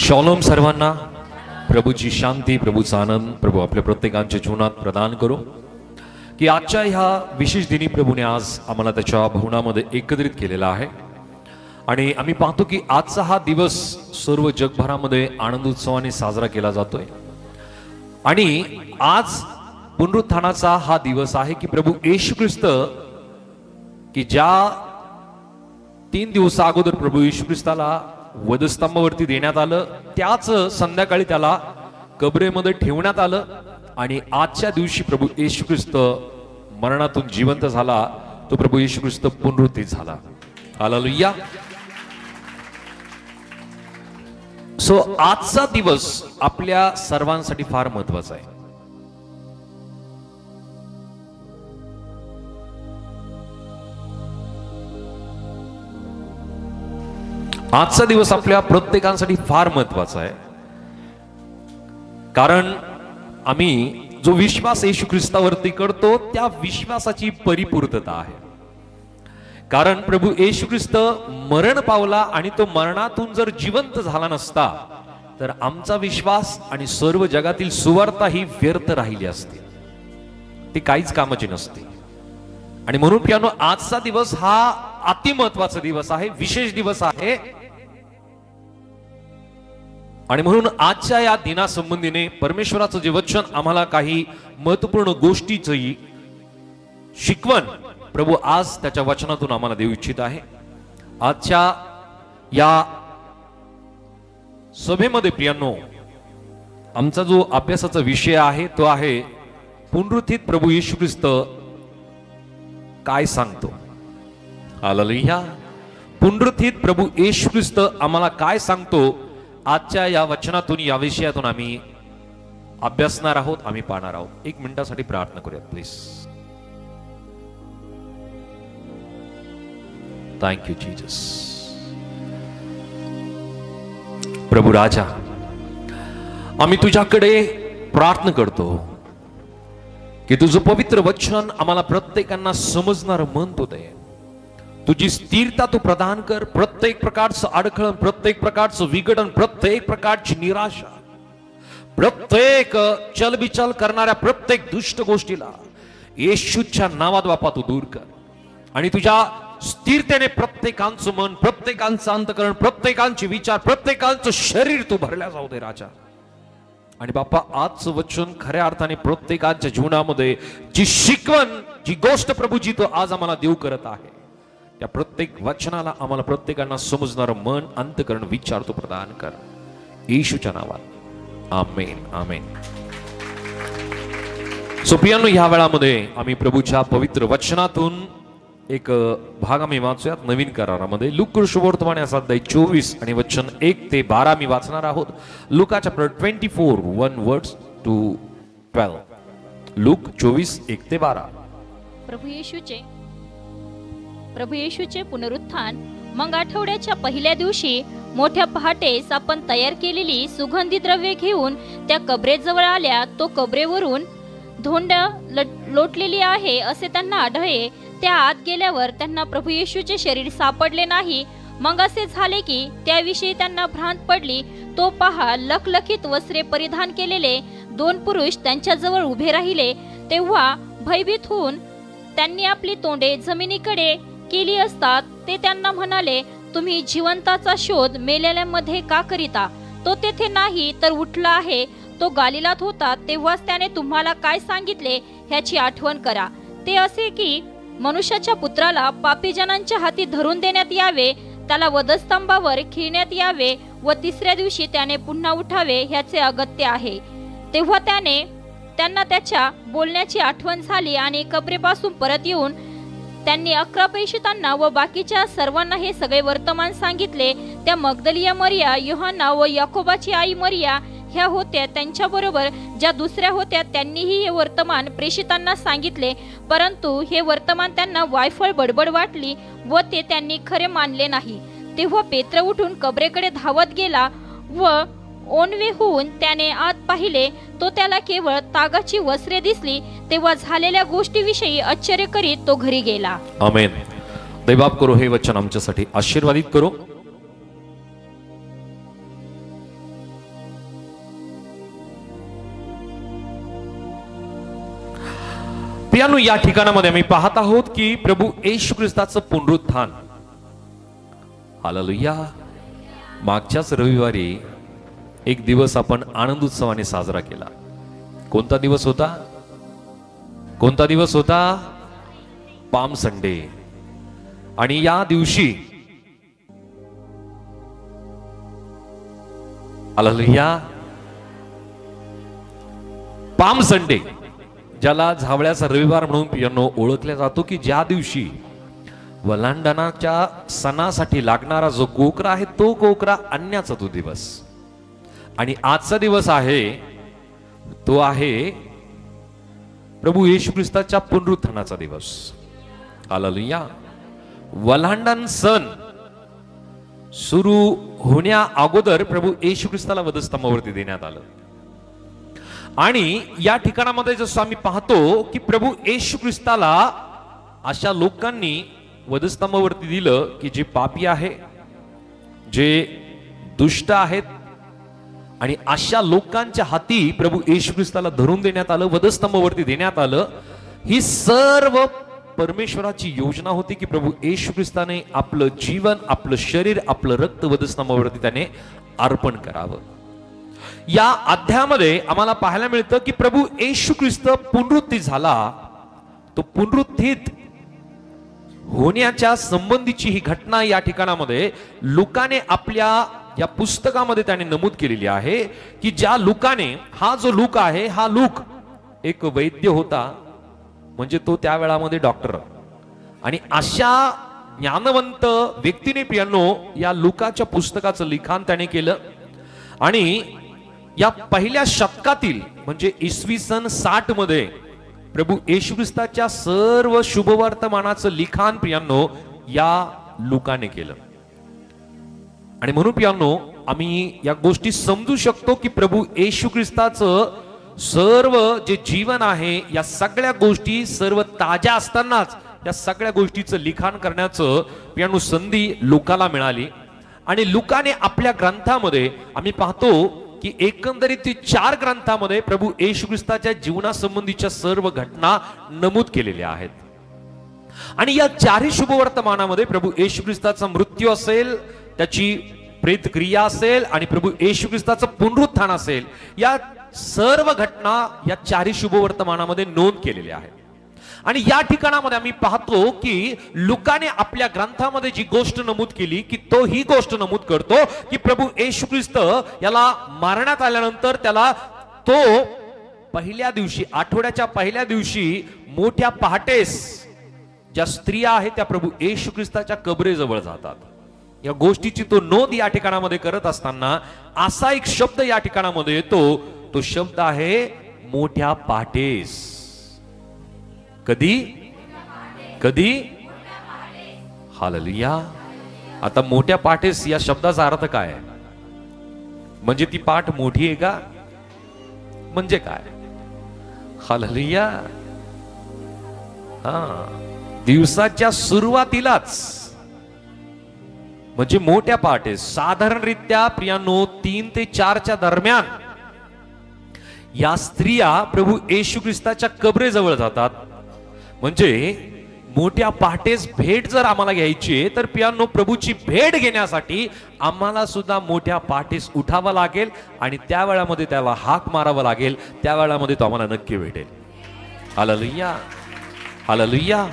शॉलोम सर्वांना. प्रभूची शांती, प्रभूचा आनंद प्रभू आपल्या प्रत्येकांच्या जीवनात प्रदान करो. की आजच्या ह्या विशेष दिनी प्रभूने आज आम्हाला त्याच्या भवनामध्ये एकत्रित केलेला आहे आणि आम्ही पाहतो की आजचा हा दिवस सर्व जगभरामध्ये आनंद उत्सवाने साजरा केला जातोय. आणि आज पुनरुत्थानाचा हा दिवस आहे की प्रभू येशू ख्रिस्त की ज्या 3 दिवसा अगोदर प्रभू येशू ख्रिस्ताला वधस्तंभावरती देण्यात आलं, त्याच संध्याकाळी त्याला कबरेमध्ये ठेवण्यात आलं आणि आजच्या दिवशी प्रभू येशू ख्रिस्त मरणातून जिवंत झाला. तो प्रभू येशू ख्रिस्त पुनरुत्थित झाला. हालेलुया. सो आजचा दिवस आपल्या सर्वांसाठी फार महत्वाचा आहे. आजचा दिवस आपल्या प्रत्येकांसाठी फार महत्वाचा आहे, कारण आम्ही जो विश्वास येशू ख्रिस्तावरती करतो त्या विश्वासाची परिपूर्तता आहे. कारण प्रभू येशू ख्रिस्त मरण पावला आणि तो मरणातून जर जिवंत झाला नसता तर आमचा विश्वास आणि सर्व जगातील सुवार्ता ही व्यर्थ राहिली असती, ती काहीच कामाची नसते. आणि म्हणून प्रियानो, आजचा दिवस हा अति महत्वाचा दिवस आहे, विशेष दिवस आहे. आणि म्हणून आजच्या या दिनासंबंधीने परमेश्वराचं जे वचन आम्हाला काही महत्वपूर्ण गोष्टीची शिकवण प्रभू आज त्याच्या वचनातून आम्हाला देऊ इच्छित आहे. आजच्या या सभेमध्ये प्रियांनो, आमचा जो अभ्यासाचा विषय आहे तो आहे पुनरुत्थित प्रभू येशू ख्रिस्त काय सांगतो. हालेलुया. पुनरुत्थित प्रभू येशू ख्रिस्त आम्हाला काय सांगतो, आजच्या या वचनातून, या विषयातून आम्ही अभ्यासणार आहोत, आम्ही पाहणार आहोत. 1 मिनिटासाठी प्रार्थना करूयात प्लीज. Thank you Jesus. प्रभू राजा, आम्ही तुझ्याकडे प्रार्थना करतो की तुझं पवित्र वचन आम्हाला प्रत्येकांना समजणार मन तू दे. तुझी स्थिरता तू प्रदान कर. प्रत्येक प्रकारचं अडखळण, प्रत्येक प्रकारचं विघटन, प्रत्येक प्रकारची निराशा, प्रत्येक चलबिचल करणाऱ्या प्रत्येक दुष्ट गोष्टीला येशूच्या नावात बापा तू दूर कर. आणि तुझ्या स्थिरतेने प्रत्येकांचं मन, प्रत्येकांचं अंतकरण, प्रत्येकांचे विचार, प्रत्येकांचं शरीर तू भरल्या जाऊ दे राजा. आणि बाप्पा, आजचं वचन खऱ्या अर्थाने प्रत्येकाच्या जीवनामध्ये जी शिकवण, जी गोष्ट प्रभूजी तो आज आम्हाला देऊ करत आहे, त्या प्रत्येक वचनाला आम्हाला प्रत्येकांना समजणारं मन, अंतकरण, विचार तू प्रदान कर येशूच्या नावात. आमेन, आमेन. सो प्रियांनो, ह्या वेळामध्ये आम्ही प्रभूच्या पवित्र वचनातून एक भाग आम्ही वाचूयात. नवीन करारामध्ये लूक शुभवर्तमान याचा अध्याय 24 आणि वचन 1 ते 12 मी वाचणार आहोत. लूका चॅप्टर 24 1 वर्ड्स टू 12. लूक 24 1 ते 12. प्रभू येशूचे पुनरुत्थान. मग आठवड्याच्या पहिल्या दिवशी मोठ्या पहाटेस आपण तयार केलेली सुगंधी द्रव्ये घेऊन त्या कबरेजवळ आल्या. तो कबरेवरून धोंड लोटलेली आहे असे त्यांना आढळले. त्या आत गेल्यावर त्यांना प्रभू येशूचे शरीर सापडले नाही. मग असे झाले की त्याविषयी त्यांना भ्रांत पडली. तो पहा, लखलखीत वस्त्रे परिधान केलेले 2 पुरुष त्यांच्याजवळ उभे राहिले. तेव्हा भयभीत होऊन त्यांनी आपली तोंडे जमिनीकडे केली असता ते त्यांना म्हणाले, तुम्ही जिवंताचा शोध मेलेल्यांमध्ये का करिता? तो तेथे नाही तर उठला आहे. तो गालिलात होता, तेव्हाच त्याने तुम्हाला काय सांगितले ह्याची आठवण करा. ते असे की मनुष्याच्या पुत्राला पापी जनांच्या हाती धरून देण्यात यावे, त्याला वधस्तंभावर खिळण्यात यावे व 3ऱ्या दिवशी त्याने पुन्हा उठावे ह्याचे अगत्य आहे. तेव्हा त्यांना त्याच्या बोलण्याची आठवण झाली आणि कबरेपासून परत येऊन त्यांनी 11 प्रेषितांना व बाकीच्या सर्वांना हे सगळे वर्तमान सांगितले. त्या मगदलिया मरिया, योहाना व याकोबाची आई मरिया ह्या होत्या. त्यांच्याबरोबर ज्या दुसऱ्या होत्या त्यांनीही हे वर्तमान प्रेषितांना सांगितले. परंतु हे वर्तमान त्यांना वायफळ बडबड वाटली व ते त्यांनी खरे मानले नाही. तेव्हा पेत्र उठून कबरेकडे धावत गेला व ओनवे होऊन त्याने आत पाहिले. तो त्याला केवळ तागाची वस्त्रे दिसली. तेव्हा झालेल्या गोष्टीविषयी आश्चर्य करीत तो घरी गेला. आमेन. दैवाप करो हे वचन आमच्यासाठी आशीर्वादित करो. प्रियानो, या ठिकाणामध्ये आम्ही पाहत आहोत की प्रभू येशू ख्रिस्ताचं पुनरुत्थान. हालेलुया. मागच्याच रविवारी एक दिवस आपण आनंद उत्सवाने साजरा केला. कोणता दिवस होता? कोणता दिवस होता? Palm Sunday. आणि या दिवशी हालेलुया, पाम संडे, ज्याला झावळ्याचा रविवार म्हणून प्रियांनो ओळखला जातो, की ज्या दिवशी वलांडणाच्या सणासाठी लागणारा जो कोकरा आहे तो कोकरा आणण्याचा तो दिवस. आणि आजचा दिवस आहे तो आहे प्रभू येशू ख्रिस्ताच्या पुनरुत्थानाचा दिवस. हालेलुया. वलांडण सण सुरू होण्या अगोदर प्रभू येशू ख्रिस्ताला वधस्तंभावरती देण्यात आलं. आणि या ठिकाणामध्ये जसं आम्ही पाहतो की प्रभू येशू ख्रिस्ताला अशा लोकांनी वधस्तंभावरती दिलं की जे पापी आहे, जे दुष्ट आहेत, आणि अशा लोकांच्या हाती प्रभू येशू ख्रिस्ताला धरून देण्यात आलं, वधस्तंभावरती देण्यात आलं. ही सर्व परमेश्वराची योजना होती की प्रभू येशू ख्रिस्ताने आपलं जीवन, आपलं शरीर, आपलं रक्त वधस्तंभावरती त्याने अर्पण करावं. या अध्यायामध्ये आम्हाला पाहायला मिळतं की प्रभू येशू ख्रिस्त पुनरुत्थित झाला. तो पुनरुत्थित होण्याच्या संबंधीची ही घटना या ठिकाणामध्ये लुकाने आपल्या या पुस्तकामध्ये त्याने नमूद केलेली आहे की ज्या लुकाने, हा जो लूक आहे, हा लूक एक वैद्य होता, म्हणजे तो त्या वेळामध्ये डॉक्टर. आणि अशा ज्ञानवंत व्यक्तीने प्रियांनो या लुकाच्या पुस्तकाचं लिखाण त्याने केलं. आणि या पहिल्या शतकातील म्हणजे इसवी सन 60 मध्ये प्रभू येशू ख्रिस्ताच्या सर्व शुभवर्तमानाचं लिखाण प्रियांनो या लुकाने केलं. आणि म्हणून प्रियांनो आम्ही या गोष्टी समजू शकतो की प्रभू येशू ख्रिस्ताचं सर्व जे जीवन आहे, या सगळ्या गोष्टी सर्व ताज्या असतानाच या सगळ्या गोष्टीचं लिखाण करण्याचं प्रियांनो संधी लुकाला मिळाली. आणि लुकाने आपल्या ग्रंथामध्ये आम्ही पाहतो की एकंदरीत 4 ग्रंथामध्ये प्रभू येशू ख्रिस्ताच्या जीवनासंबंधीच्या सर्व घटना नमूद केलेल्या आहेत. आणि या 4ही शुभवर्तमानामध्ये प्रभू येशू ख्रिस्ताचा मृत्यू असेल, त्याची प्रेतक्रिया असेल आणि प्रभू येशू ख्रिस्ताचं पुनरुत्थान असेल, या सर्व घटना या 4ही शुभवर्तमानामध्ये नोंद केलेल्या आहेत. आणि या ठिकाणामध्ये आम्ही पाहतो की लुकाने आपल्या ग्रंथामध्ये जी गोष्ट नमूद केली की तो ही गोष्ट नमूद करतो की प्रभू येशू ख्रिस्त याला मारण्यात आल्यानंतर त्याला तो पहिल्या दिवशी, आठवड्याच्या पहिल्या दिवशी मोठ्या पहाटेस ज्या स्त्रिया आहेत त्या प्रभू येशू ख्रिस्ताच्या कबरेजवळ जातात. या गोष्टीची तो नोंद या ठिकाणामध्ये करत असताना असा एक शब्द या ठिकाणामध्ये येतो, तो शब्द आहे मोठ्या पहाटेस. कधी? कधी? हालेलुया. आता मोठ्या पहाटेस या शब्दाचा अर्थ काय आहे? म्हणजे ती पाठ मोठी आहे का? म्हणजे काय? हालेलुया. दिवसाच्या सुरुवातीलाच, म्हणजे मोठ्या पहाटे, साधारणरित्या प्रियांनो 3 ते 4च्या दरम्यान या स्त्रिया प्रभू येशू ख्रिस्ताच्या कबरेजवळ जातात. म्हणजे मोठ्या पहाटेस भेट जर आम्हाला घ्यायची आहे तर प्रियांनो प्रभूची भेट घेण्यासाठी आम्हाला सुद्धा मोठ्या पहाटेस उठावं लागेल आणि त्या वेळामध्ये त्याला हाक मारावं लागेल. त्या वेळामध्ये तो आम्हाला नक्की भेटेल. हालेलुया. हालेलुया.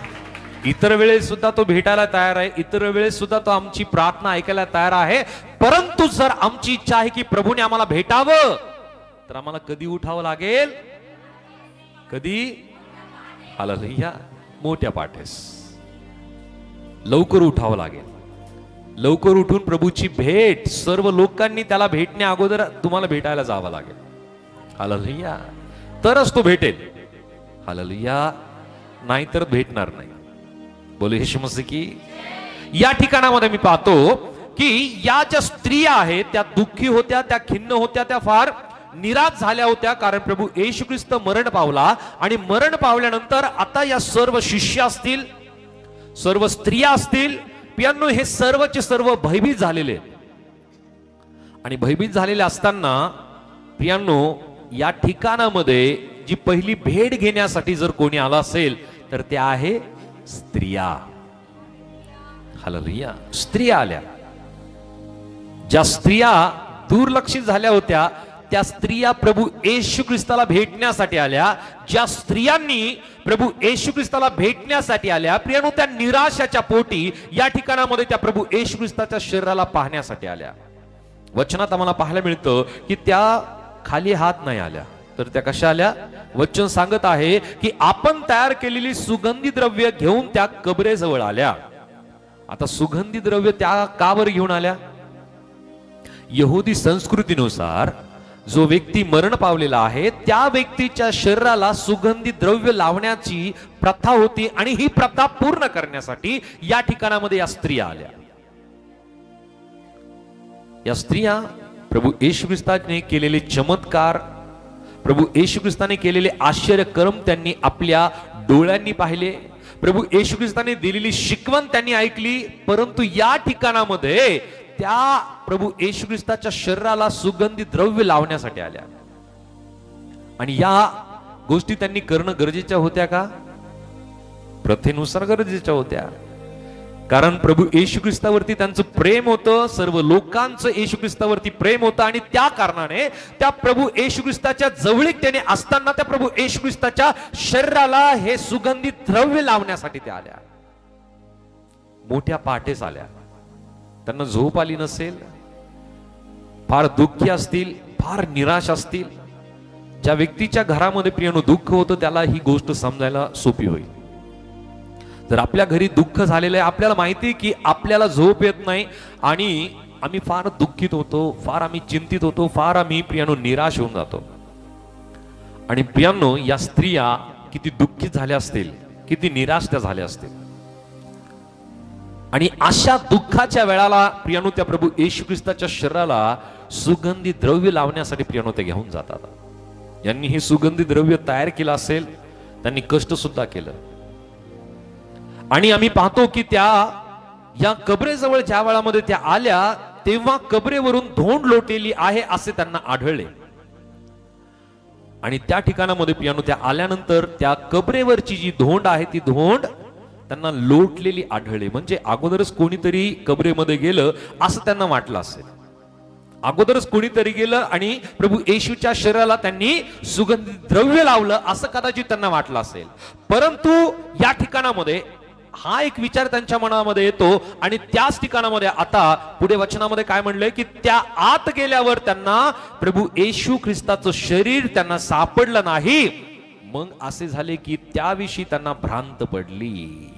इतर वेळेस सुद्धा तो भेटायला तयार आहे, इतर वेळेस सुद्धा तो आमची प्रार्थना ऐकायला तयार आहे. परंतु जर आमची इच्छा आहे की प्रभूने आम्हाला भेटावं तर आम्हाला कधी उठावं लागेल? कधी? हालेलुया. मोठ्या पहाटेस लवकर उठावं लागेल. लवकर उठून प्रभूची भेट, सर्व लोकांनी त्याला भेटण्या अगोदर तुम्हाला भेटायला जावं लागेल. हालेलुया. तरच तो भेटेल. हालेलुया. नाहीतर भेटणार नाही. बोले येशू मसीह की. या ठिकाणामध्ये मी पाहतो की या ज्या स्त्रिया आहेत त्या दुःखी होत्या, त्या खिन्न होत्या, त्या फार निराश झाल्या होत्या. कारण प्रभू येशू ख्रिस्त मरण पावला आणि मरण पावल्यानंतर आता या सर्व शिष्य असतील, सर्व स्त्रिया असतील, प्रियांनो हे सर्वचे सर्व भयभीत झालेले. आणि भयभीत झालेले असताना प्रियांनो या ठिकाणामध्ये जी पहिली भेट घेण्यासाठी जर कोणी आला असेल तर त्या आहे स्त्रिया. हालेलुया. स्त्रिया आल्या. ज्या स्त्रिया दुर्लक्षित झाल्या होत्या त्या स्त्रिया प्रभू येशू ख्रिस्ताला भेटण्यासाठी आल्या. ज्या स्त्रियांनी प्रभू येशू ख्रिस्ताला भेटण्यासाठी आल्या, प्रियानो, त्या निराशाच्या पोटी या ठिकाणामध्ये त्या प्रभू येशू ख्रिस्ताच्या शरीराला पाहण्यासाठी आल्या. वचनात आम्हाला पाहायला मिळतं की त्या खाली हात नाही आल्या, तर त्या कशा आल्या? वचन सांगत आहे की आपण तयार केलेली सुगंधी द्रव्य घेऊन त्या कबरेजवळ आल्या. आता सुगंधी द्रव्य त्या का बरं घेऊन आल्या? यहुदी संस्कृतीनुसार जो व्यक्ती मरण पावलेला आहे त्या व्यक्तीच्या शरीराला सुगंधी द्रव्य लावण्याची प्रथा होती आणि ही प्रथा पूर्ण करण्यासाठी या ठिकाणामध्ये या स्त्रिया आल्या. या स्त्रिया प्रभू येशू ख्रिस्ताने केलेले चमत्कार, प्रभू येशू ख्रिस्ताने केलेले आश्चर्यकर्म त्यांनी आपल्या डोळ्यांनी पाहिले. प्रभू येशू ख्रिस्ताने दिलेली शिकवण त्यांनी ऐकली, परंतु या ठिकाणामध्ये त्या प्रभू येशू ख्रिस्ताच्या शरीराला सुगंधी द्रव्य लावण्यासाठी आल्या. आणि या गोष्टी त्यांनी करणं गरजेच्या होत्या का? प्रथेनुसार गरजेच्या होत्या. कारण प्रभू येशू ख्रिस्तावरती त्यांचं प्रेम होतं, सर्व लोकांचं येशू ख्रिस्तावरती प्रेम होतं आणि त्या कारणाने त्या प्रभू येशू ख्रिस्ताच्या जवळीकतेने असताना त्या प्रभू येशू ख्रिस्ताच्या शरीराला हे सुगंधी द्रव्य लावण्यासाठी त्या आल्या. मोठ्या पहाटेच आल्या. त्यांना झोप आली नसेल, फार दुःखी असतील, फार निराश असतील. ज्या व्यक्तीच्या घरामध्ये प्रियानो दुःख होतं त्याला ही गोष्ट समजायला सोपी होईल. जर आपल्या घरी दुःख झालेलं आहे, आपल्याला माहिती आहे की आपल्याला झोप येत नाही आणि आम्ही फार दुःखित होतो, फार आम्ही चिंतित होतो, फार आम्ही प्रियानो निराश होऊन जातो. आणि प्रियानो, या स्त्रिया किती दुःखित झाल्या असतील, किती निराश त्या झाल्या असतील. आणि अशा दुःखाच्या वेळाला प्रियानो त्या प्रभू येशू ख्रिस्ताच्या शरीराला सुगंधी द्रव्य लावण्यासाठी प्रियानो ते घेऊन जातात. यांनी हे सुगंधी द्रव्य तयार केलं असेल, त्यांनी कष्ट सुद्धा केलं. आणि आम्ही पाहतो की त्या या कबरेजवळ ज्या वेळामध्ये त्या आल्या तेव्हा कबरेवरून धोंड लोटलेली आहे असे त्यांना आढळले. आणि त्या ठिकाणामध्ये प्रियानो त्या आल्यानंतर त्या कबरेवरची जी धोंड आहे ती धोंड त्यांना लोटलेली आढळली. म्हणजे अगोदरच कोणीतरी कबरेमध्ये गेलं असं त्यांना वाटलं असेल. अगोदरच कोणीतरी गेलं आणि प्रभू येशूच्या शरीराला त्यांनी सुगंधी द्रव्य लावलं असं कदाचित त्यांना वाटलं असेल. परंतु या ठिकाणामध्ये हा एक विचार त्यांच्या मनामध्ये येतो आणि त्याच ठिकाणामध्ये आता पुढे वचनामध्ये काय म्हणलंय की त्या आत गेल्यावर त्यांना प्रभू येशू ख्रिस्ताचं शरीर त्यांना सापडलं नाही. मग असे झाले की त्याविषयी त्यांना भ्रांत पडली.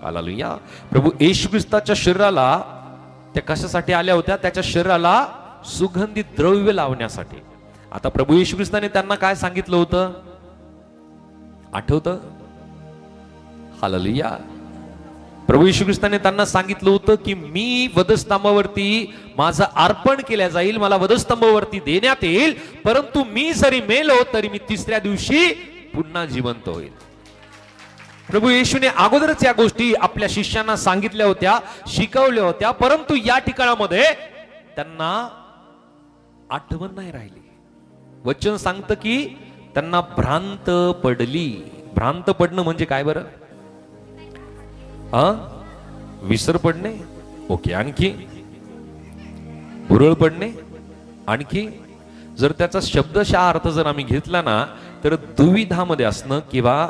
हालेलुया. प्रभू येशू ख्रिस्ताच्या शरीराला त्या कशासाठी आल्या होत्या? त्याच्या शरीराला सुगंधी द्रव्य लावण्यासाठी. आता प्रभू येशू ख्रिस्ताने त्यांना काय सांगितलं होतं आठवतं? हालेलुया. प्रभू येशू ख्रिस्ताने त्यांना सांगितलं होतं की मी वधस्तंभावरती माझं अर्पण केल्या जाईल, मला वधस्तंभावरती देण्यात येईल, परंतु मी जरी मेलो तरी मी तिसऱ्या दिवशी पुन्हा जिवंत होईल. प्रभू येशूने अगोदरच या गोष्टी आपल्या शिष्यांना सांगितल्या होत्या, शिकवल्या होत्या, परंतु या ठिकाणामध्ये त्यांना आठवण नाही राहिली. वचन सांगतं की त्यांना भ्रांत पडली. भ्रांत पडणं म्हणजे काय बरं? विसर पडणे. ओके. आणखी भुरळ पडणे. आणखी जर त्याचा शब्दशः अर्थ जर आम्ही घेतला ना तर दुविधामध्ये असणं किंवा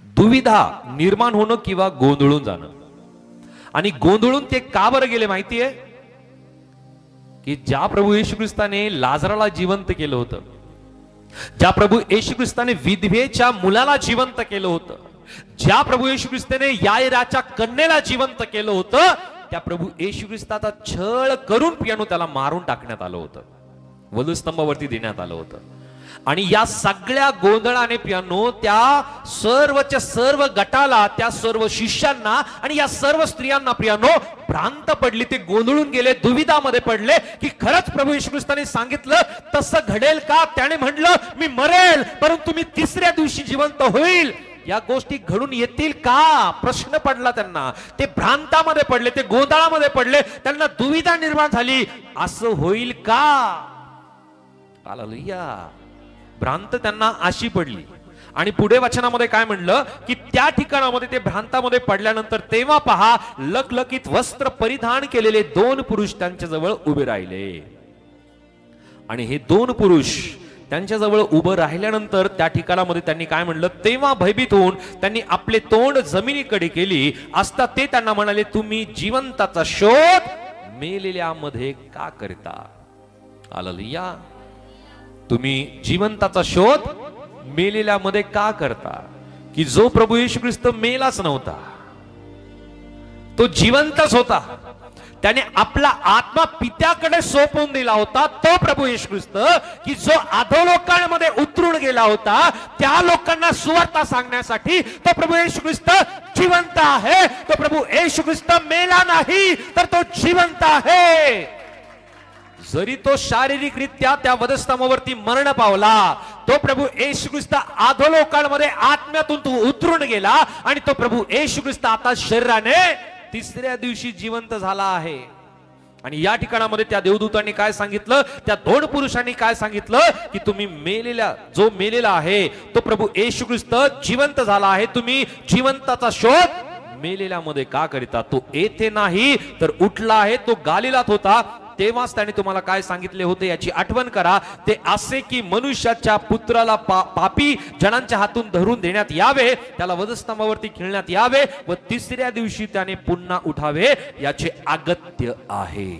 दुविधा निर्माण होणं किंवा गोंधळून जाणं. आणि गोंधळून ते का बरं गेले माहितीये? की ज्या प्रभू येशू ख्रिस्ताने लाजराला जिवंत केलं होतं, ज्या प्रभू येशू ख्रिस्ताने विधवेच्या मुलाला जिवंत केलं होतं, ज्या प्रभू येशू ख्रिस्ताने याईराच्या कन्येला जिवंत केलं होतं, त्या प्रभू येशू ख्रिस्ताचा छळ करून प्रियानो त्याला मारून टाकण्यात आलं होतं, वधस्तंभावरती देण्यात आलं होतं. आणि या सगळ्या गोंधळाने प्रियानो त्या सर्वच्या सर्व गटाला, त्या सर्व शिष्यांना आणि या सर्व स्त्रियांना प्रियानो भ्रांत पडली. ते गोंधळून गेले, दुविधामध्ये पडले की खरंच प्रभू येशू ख्रिस्ताने सांगितलं तसं घडेल का? त्याने म्हटलं मी मरेल परंतु मी तिसऱ्या दिवशी जिवंत होईल. या गोष्टी घडून येतील का? प्रश्न पडला त्यांना. ते भ्रांतामध्ये पडले, ते गोंधळामध्ये पडले, त्यांना दुविधा निर्माण झाली. असं होईल का? हालेलुया. भ्रांत त्यांना अशी पडली. आणि पुढे वचनामध्ये काय म्हणलं की त्या ठिकाणामध्ये ते भ्रांतामध्ये पडल्यानंतर तेव्हा पहा, लखलखीत वस्त्र परिधान केलेले 2 पुरुष त्यांच्या जवळ उभे राहिले. आणि हे 2 पुरुष त्यांच्या जवळ उभं राहिल्यानंतर त्या ठिकाणामध्ये त्यांनी काय म्हणलं, तेव्हा भयभीत होऊन त्यांनी आपले तोंड जमिनीकडे केली असता ते त्यांना म्हणाले, तुम्ही जिवंताचा शोध मेलेल्यामध्ये का करता? हालेलुया. तुम्ही जिवंताचा शोध मेलेल्यामध्ये का करता? की जो प्रभू येशू ख्रिस्त मेलाच नव्हता, तो जिवंतच होता. त्याने आपला आत्मा पित्याकडे सोपवून दिला होता. तो प्रभू येशू ख्रिस्त की जो अधोलोकांमध्ये उतरून गेला होता, त्या लोकांना सुवार्ता सांगण्यासाठी तो प्रभू येशू ख्रिस्त जिवंत आहे. तो प्रभू येशू ख्रिस्त मेला नाही, तर तो जिवंत आहे. जरी तो शारीरिकरित्या त्या वधस्तंभावरती मरण पावला, तो प्रभू येशू ख्रिस्त अधोलोकांमध्ये आत्म्यातून तो उतरून गेला आणि तो प्रभू येशू ख्रिस्त आता शरीराने 3ऱ्या दिवशी जिवंत झाला आहे. आणि या ठिकाणामध्ये त्या देवदूतांनी काय सांगितलं, त्या 2 पुरुषांनी काय सांगितलं की तुम्ही जो मेलेला आहे तो प्रभू येशू ख्रिस्त जिवंत झाला आहे. तुम्ही जिवंताचा शोध मेलेल्यामध्ये का करिता? तो येथे नाही तर उठला आहे. तो गालिलात होता. तेव्हाच त्याने तुम्हाला काय सांगितले होते याची आठवण करा. ते असे की मनुष्याच्या पुत्राला पापी जनांच्या हातून धरून देण्यात यावे, त्याला वधस्तंभावरती खिळण्यात यावे व 3ऱ्या दिवशी त्याने पुन्हा उठावे, याचे अगत्य आहे.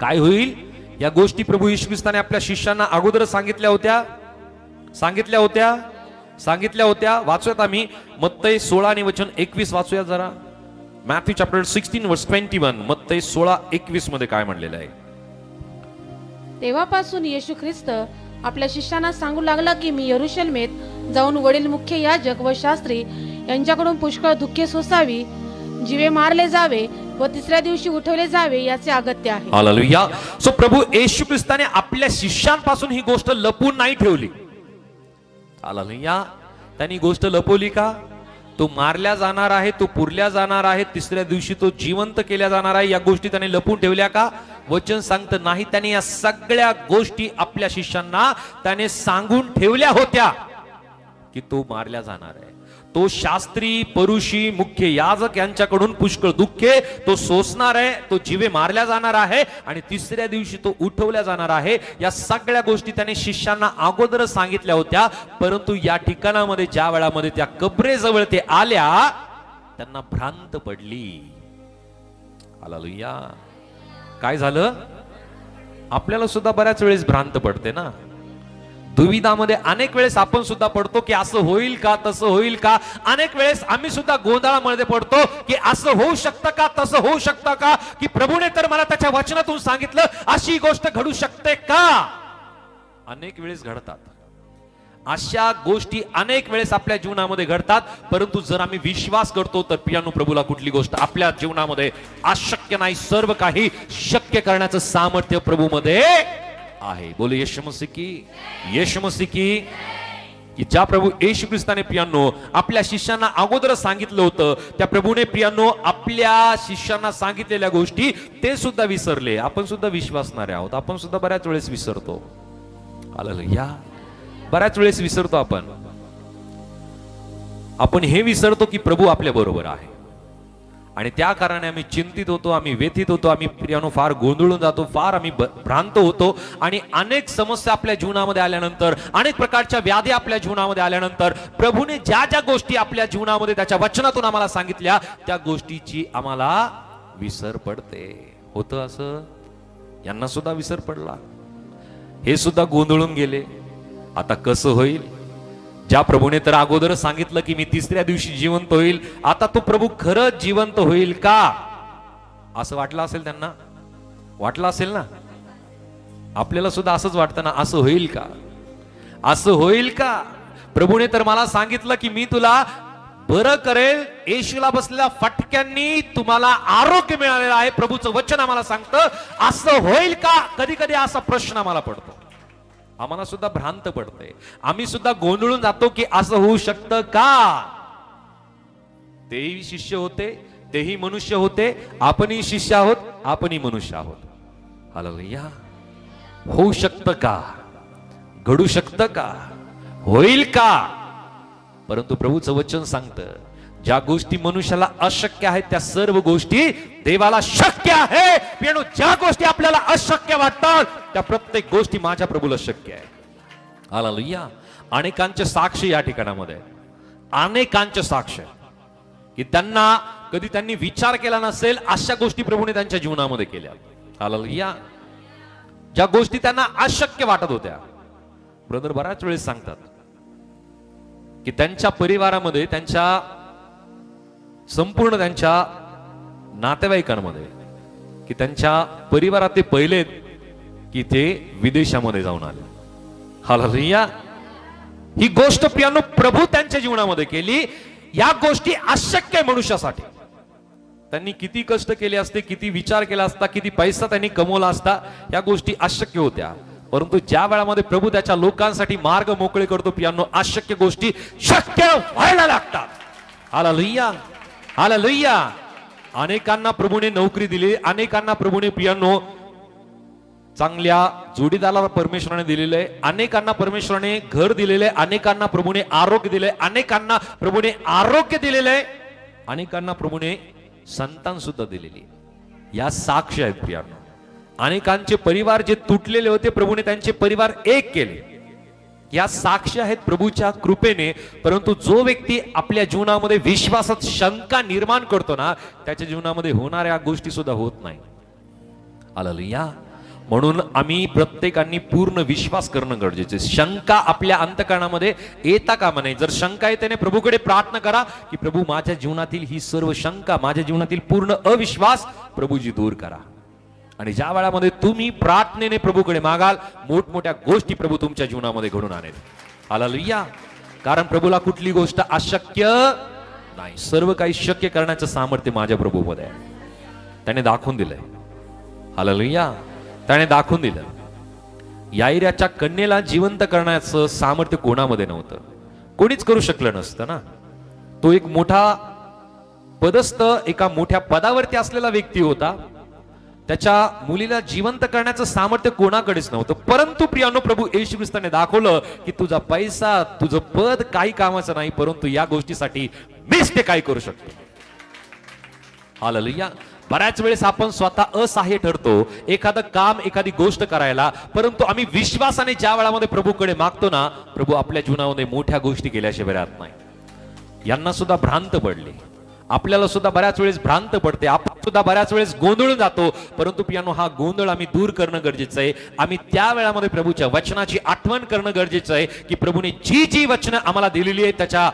काय होईल? या गोष्टी प्रभू येशू ख्रिस्ताने आपल्या शिष्यांना अगोदर सांगितल्या होत्या. वाचूयात आम्ही मत्तई 16 आणि वचन 21 वाचूया जरा. मॅथ्यू चॅप्टर 16 वर्स 21. मत्तई 16:21 मध्ये काय म्हणलेलं आहे? तेव्हापासून येशू ख्रिस्त आपल्या शिष्यांना सांगू लागला की मी यरूशलेमेत जाऊन वडील मुख्य याजक व शास्त्री यांच्याकडून पुष्कळ दुःखे सोसावी, जीवे मारले जावे व 3ऱ्या दिवशी उठवले जावे, याचे अगत्य आहे. हालेलुया. सो प्रभू येशू ख्रिस्ताने आपल्या शिष्यांपासून ही गोष्ट लपून नाही ठेवली. हालेलुया. त्यांनी गोष्ट लपवली का? तो मारल्या जाणार आहे, तो पुरल्या जाणार आहे, 3ऱ्या दिवशी तो जिवंत केल्या जाणार आहे, या गोष्टी त्याने लपून ठेवल्या का? वचन सांगतं नाही. त्याने या सगळ्या गोष्टी आपल्या शिष्यांना त्याने सांगून ठेवल्या होत्या की तो मारल्या जाणार आहे. तो शास्त्री, परुषी, मुख्य याजक यांच्याकडून पुष्कळ दुःखे तो सोसणार आहे, तो जीवे मारल्या जाणार आहे आणि 3ऱ्या दिवशी तो उठवल्या जाणार आहे. या सगळ्या गोष्टी त्याने शिष्यांना अगोदर सांगितल्या होत्या. परंतु या ठिकाणामध्ये ज्या वेळामध्ये त्या कबरेजवळ ते आल्या, त्यांना भ्रांत पडली. हालेलुया. काय झालं? आपल्याला सुद्धा बऱ्याच वेळेस भ्रांत पडते ना. दुविधामध्ये अनेक वेळेस आपण सुद्धा पडतो की असं होईल का, तसं होईल का. अनेक वेळेस आम्ही सुद्धा गोंधळामध्ये पडतो की असं होऊ शकतं का, तसं होऊ शकतं का, की प्रभूने तर मला त्याच्या वचनातून सांगितलं अशी गोष्ट घडू शकते का. अनेक वेळेस घडतात अशा गोष्टी, अनेक वेळेस आपल्या जीवनामध्ये घडतात. परंतु जर आम्ही विश्वास करतो तर प्रियानो, प्रभूला कुठली गोष्ट आपल्या जीवनामध्ये अशक्य नाही. सर्व काही शक्य करण्याचं सामर्थ्य प्रभूमध्ये आहे. बोले येशू मसीह की. की ज्या प्रभू येशू ख्रिस्ताने प्रियांनो आपल्या शिष्यांना अगोदर सांगितलं होतं, त्या प्रभूने प्रियांनो आपल्या शिष्यांना सांगितलेल्या गोष्टी ते सुद्धा विसरले. आपण सुद्धा विश्वासणारे आहोत. आपण सुद्धा बऱ्याच वेळेस विसरतो. हालेलुया. बऱ्याच वेळेस विसरतो आपण हे विसरतो की प्रभू आपल्या बरोबर आहे. आणि त्या कारणाने आम्ही चिंतित होतो, आम्ही व्यथित होतो, आम्ही प्रियानो फार गोंधळून जातो, फार आम्ही भ्रांत होतो. आणि अनेक समस्या आपल्या जीवनामध्ये आल्यानंतर, अनेक प्रकारच्या व्याधी आपल्या जीवनामध्ये आल्यानंतर, प्रभूने ज्या ज्या गोष्टी आपल्या जीवनामध्ये त्याच्या वचनातून आम्हाला सांगितल्या, त्या गोष्टीची आम्हाला विसर पडते. होतं असं. यांना सुद्धा विसर पडला. हे सुद्धा गोंधळून गेले. आता कसं होईल? ज्या प्रभूने तर अगोदर सांगितलं की मी 3ऱ्या दिवशी जिवंत होईल, आता तो प्रभू खरंच जिवंत होईल का, असं वाटलं असेल त्यांना. वाटलं असेल ना. आपल्याला सुद्धा असंच वाटतं ना, असं होईल का. प्रभूने तर मला सांगितलं की मी तुला बरं करेल, येशूला बसलेल्या फटक्यांनी तुम्हाला आरोग्य मिळालेलं आहे. प्रभूचं वचन आम्हाला सांगतं. असं होईल का? कधी कधी असा प्रश्न आम्हाला पडतो. आम्हाला सुद्धा भ्रांत पडते. आम्ही सुद्धा गोंधळून जातो की असं होऊ शकतं का. तेही शिष्य होते, तेही मनुष्य होते, आपणही शिष्य आहोत, आपणही मनुष्य आहोत. हालेलुया. होऊ शकतं का? घडू शकतं का, होईल का? परंतु प्रभूचं वचन सांगतं, ज्या गोष्टी मनुष्याला अशक्य आहेत त्या सर्व गोष्टी देवाला शक्य आहे. पियानो, ज्या गोष्टी आपल्याला अशक्य वाटतात त्या प्रत्येक गोष्टी माझ्या प्रभूला शक्य आहे. हालेलुया. अनेकांचे साक्ष या ठिकाणामध्ये, अनेकांचे साक्ष की त्यांना कधी त्यांनी विचार केला नसेल अशा गोष्टी प्रभूने त्यांच्या जीवनामध्ये केल्या. हालेलुया. ज्या गोष्टी त्यांना अशक्य वाटत होत्या, ब्रदर बऱ्याच वेळेस सांगतात की त्यांच्या परिवारामध्ये, त्यांच्या संपूर्ण त्यांच्या नातेवाईकांमध्ये, की त्यांच्या परिवारात ते पहिले की ते विदेशामध्ये जाऊन आले. हालेलुया. ही गोष्ट प्रियानो प्रभू त्यांच्या जीवनामध्ये केली. या गोष्टी अशक्य आहे मनुष्यासाठी. त्यांनी किती कष्ट केले असते, किती विचार केला असता, किती पैसा त्यांनी कमवला असता, या गोष्टी अशक्य होत्या. परंतु ज्या वेळामध्ये प्रभू त्याच्या लोकांसाठी मार्ग मोकळे करतो, प्रियानो अशक्य गोष्टी शक्य व्हायला लागतात. हालेलुया. हालेलुया. अनेकांना प्रभूने नोकरी दिली, अनेकांना प्रभूने प्रियानो चांगल्या जोडीदाराला परमेश्वराने दिलेले आहे, अनेकांना परमेश्वराने घर दिलेले, अनेकांना प्रभूने आरोग्य दिले, अनेकांना प्रभूने आरोग्य दिलेले आहे, अनेकांना प्रभूने संतान सुद्धा दिलेली. या साक्ष आहेत प्रियानो. अनेकांचे परिवार जे तुटलेले होते प्रभूने त्यांचे परिवार एक केले. या साक्ष आहेत प्रभूच्या कृपेने. परंतु जो व्यक्ती आपल्या जीवनामध्ये विश्वासात शंका निर्माण करतो ना, त्याच्या जीवनामध्ये होणाऱ्या गोष्टी सुद्धा होत नाही. हालेलुया. म्हणून आम्ही प्रत्येकाने पूर्ण विश्वास करणं गरजेचे. शंका आपल्या अंतःकरणामध्ये येता कामा नये. जर शंका येते ना, प्रभूकडे प्रार्थना करा की प्रभू माझ्या जीवनातील ही सर्व शंका, माझ्या जीवनातील पूर्ण अविश्वास प्रभूजी दूर करा. आणि ज्या वेळामध्ये तुम्ही प्रार्थनेने प्रभूकडे मागाल, मोठमोठ्या गोष्टी प्रभू तुमच्या जीवनामध्ये घडून आणेल. हालेलुया. कारण प्रभूला कुठली गोष्ट अशक्य नाही. सर्व काही शक्य करण्याचं सामर्थ्य माझ्या प्रभूमध्ये आहे. त्याने दाखवून दिलंय. हालेलुया. त्याने दाखवून दिलं. याईराच्या कन्येला जिवंत करण्याचं सामर्थ्य कोणामध्ये नव्हतं. कोणीच करू शकलं नसतं ना. तो एक मोठा पदस्थ, एका मोठ्या पदावरती असलेला व्यक्ती होता. त्याच्या मुलीला जिवंत करण्याचं सामर्थ्य कोणाकडेच नव्हतं. परंतु प्रियानो प्रभू येशू ख्रिस्ताने दाखवलं की तुझा पैसा, तुझं पद काही कामाचं नाही, परंतु या गोष्टीसाठी मीच ते काय करू शकतो. हालेलुया. बऱ्याच वेळेस आपण स्वतः असहाय्य ठरतो एखादं काम, एखादी गोष्ट करायला, परंतु आम्ही विश्वासाने ज्या वेळामध्ये प्रभूकडे मागतो ना, प्रभू आपल्या जीवनामध्ये मोठ्या गोष्टी केल्याशिवाय राहत नाही. यांना सुद्धा भ्रांत पडली, आपल्याला सुद्धा बऱ्याच वेळेस भ्रांत पडते, आपण सुद्धा बऱ्याच वेळेस गोंधळून जातो. परंतु पियानो हा गोंधळ आम्ही दूर करणं गरजेचं आहे. आम्ही त्या वेळामध्ये प्रभूच्या वचनाची आठवण करणं गरजेचं आहे की प्रभूने जी जी वचनं आम्हाला दिलेली आहे त्याच्या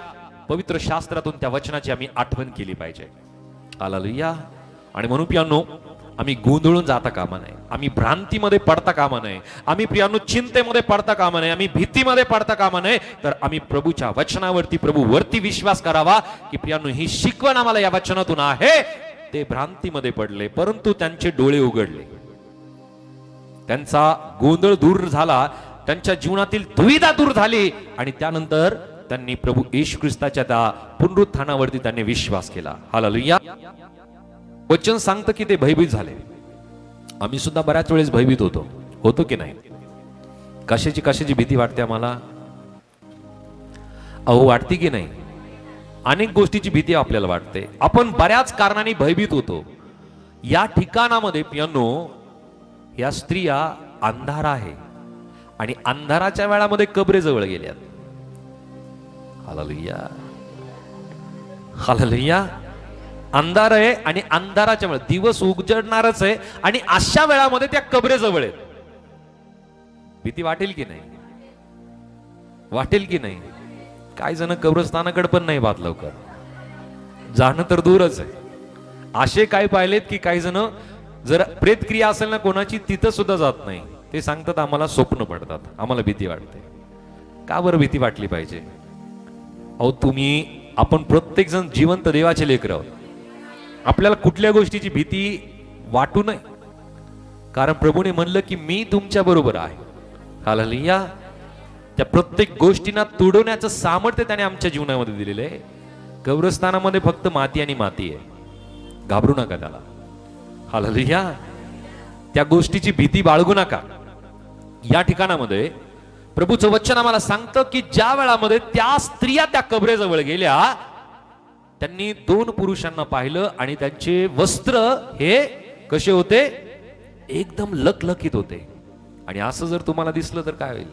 पवित्र शास्त्रातून त्या वचनाची आम्ही आठवण केली पाहिजे. हालेलुया. आणि म्हणून प्रियानो आम्ही गोंधळून जाता कामा नये, आम्ही भ्रांतीमध्ये पडता कामा नये, आम्ही प्रियानो चिंतेमध्ये पडता कामा नये, आम्ही भीतीमध्ये पडता कामा नये. तर आम्ही प्रभूच्या वचनावरती, प्रभूवरती विश्वास करावा की प्रियानो ही शिकवण आम्हाला या वचनातून आहे. ते भ्रांतीमध्ये पडले, परंतु त्यांचे डोळे उघडले, त्यांचा गोंधळ दूर झाला, त्यांच्या जीवनातील दुविधा दूर झाली. आणि त्यानंतर त्यांनी प्रभू येशू ख्रिस्ताच्या त्या पुनरुत्थानावरती त्यांनी विश्वास केला. हालेलुया. वचन सांगतं की ते भयभीत झाले. आम्ही सुद्धा बऱ्याच वेळेस भयभीत होतो की नाही? कशाची भीती वाटते आम्हाला? अहो वाटते की नाही? अनेक गोष्टीची भीती आपल्याला वाटते. आपण बऱ्याच कारणांनी भयभीत होतो. या ठिकाणामध्ये पियानो या स्त्रिया अंधार आहे आणि अंधाराच्या वेळामध्ये कबरे जवळ गेल्यात. हालेलुया. हालेलुया. अंधार आहे आणि अंधाराच्या वेळेत दिवस उजडणारच आहे आणि अशा वेळामध्ये त्या कबरेजवळ आहेत. भीती वाटेल की नाही? वाटेल की नाही? काही जण कब्रस्थानाकडे पण नाही पाहत लवकर, जाणं तर दूरच आहे. असे काय पाहिलेत की काही जण जर प्रेतक्रिया असेल ना कोणाची, तिथं सुद्धा जात नाही. ते सांगतात आम्हाला स्वप्न पडतात, आम्हाला भीती वाटते. का बरं भीती वाटली पाहिजे? अहो आपण प्रत्येक जण जिवंत देवाचे लेकरं आहोत. आपल्याला कुठल्या गोष्टीची भीती वाटू नये, कारण प्रभूने म्हणलं की मी तुमच्या बरोबर आहे. हालेलुया. त्या प्रत्येक गोष्टींना तुडवण्याचं सामर्थ्य त्याने आमच्या जीवनामध्ये दिलेलं आहे. कब्रस्थानामध्ये फक्त माती आणि माती आहे, घाबरू नका त्याला. हालेलुया. त्या गोष्टीची भीती बाळगू नका. या ठिकाणामध्ये प्रभूचं वचन आम्हाला सांगतं की ज्या वेळामध्ये त्या स्त्रिया त्या कबरेजवळ गेल्या, त्यांनी 2 पुरुषांना पाहिलं आणि त्यांचे वस्त्र हे कसे होते, एकदम लखलखीत होते. आणि असं जर तुम्हाला दिसलं तर काय होईल?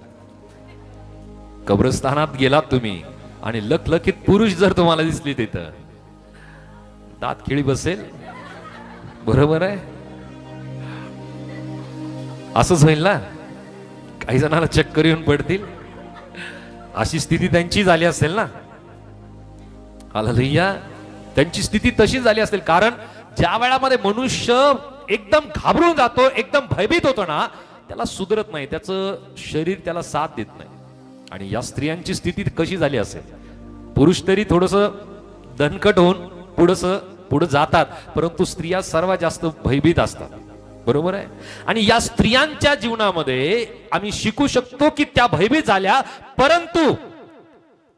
कब्रस्थानात गेलात तुम्ही आणि लखलखीत पुरुष जर तुम्हाला दिसली तिथं, दात खिळी बसेल. बरोबर आहे, असंच होईल ना. काही जणांना चक्कर येऊन पडतील, अशी स्थिती त्यांची झाली असेल ना. हालेलुया, त्यांची स्थिती तशी झाली असेल. कारण ज्या वेळामध्ये मनुष्य एकदम घाबरून जातो, एकदम भयभीत होतो ना, त्याला सुधरत नाही, त्याचं शरीर त्याला साथ देत नाही. आणि या स्त्रियांची स्थिती कशी झाली असेल? पुरुष तरी थोडस दणकट होऊन पुढे जातात, परंतु स्त्रिया सर्वात जास्त भयभीत असतात. बरोबर आहे. आणि या स्त्रियांच्या जीवनामध्ये आम्ही शिकू शकतो की त्या भयभीत झाल्या, परंतु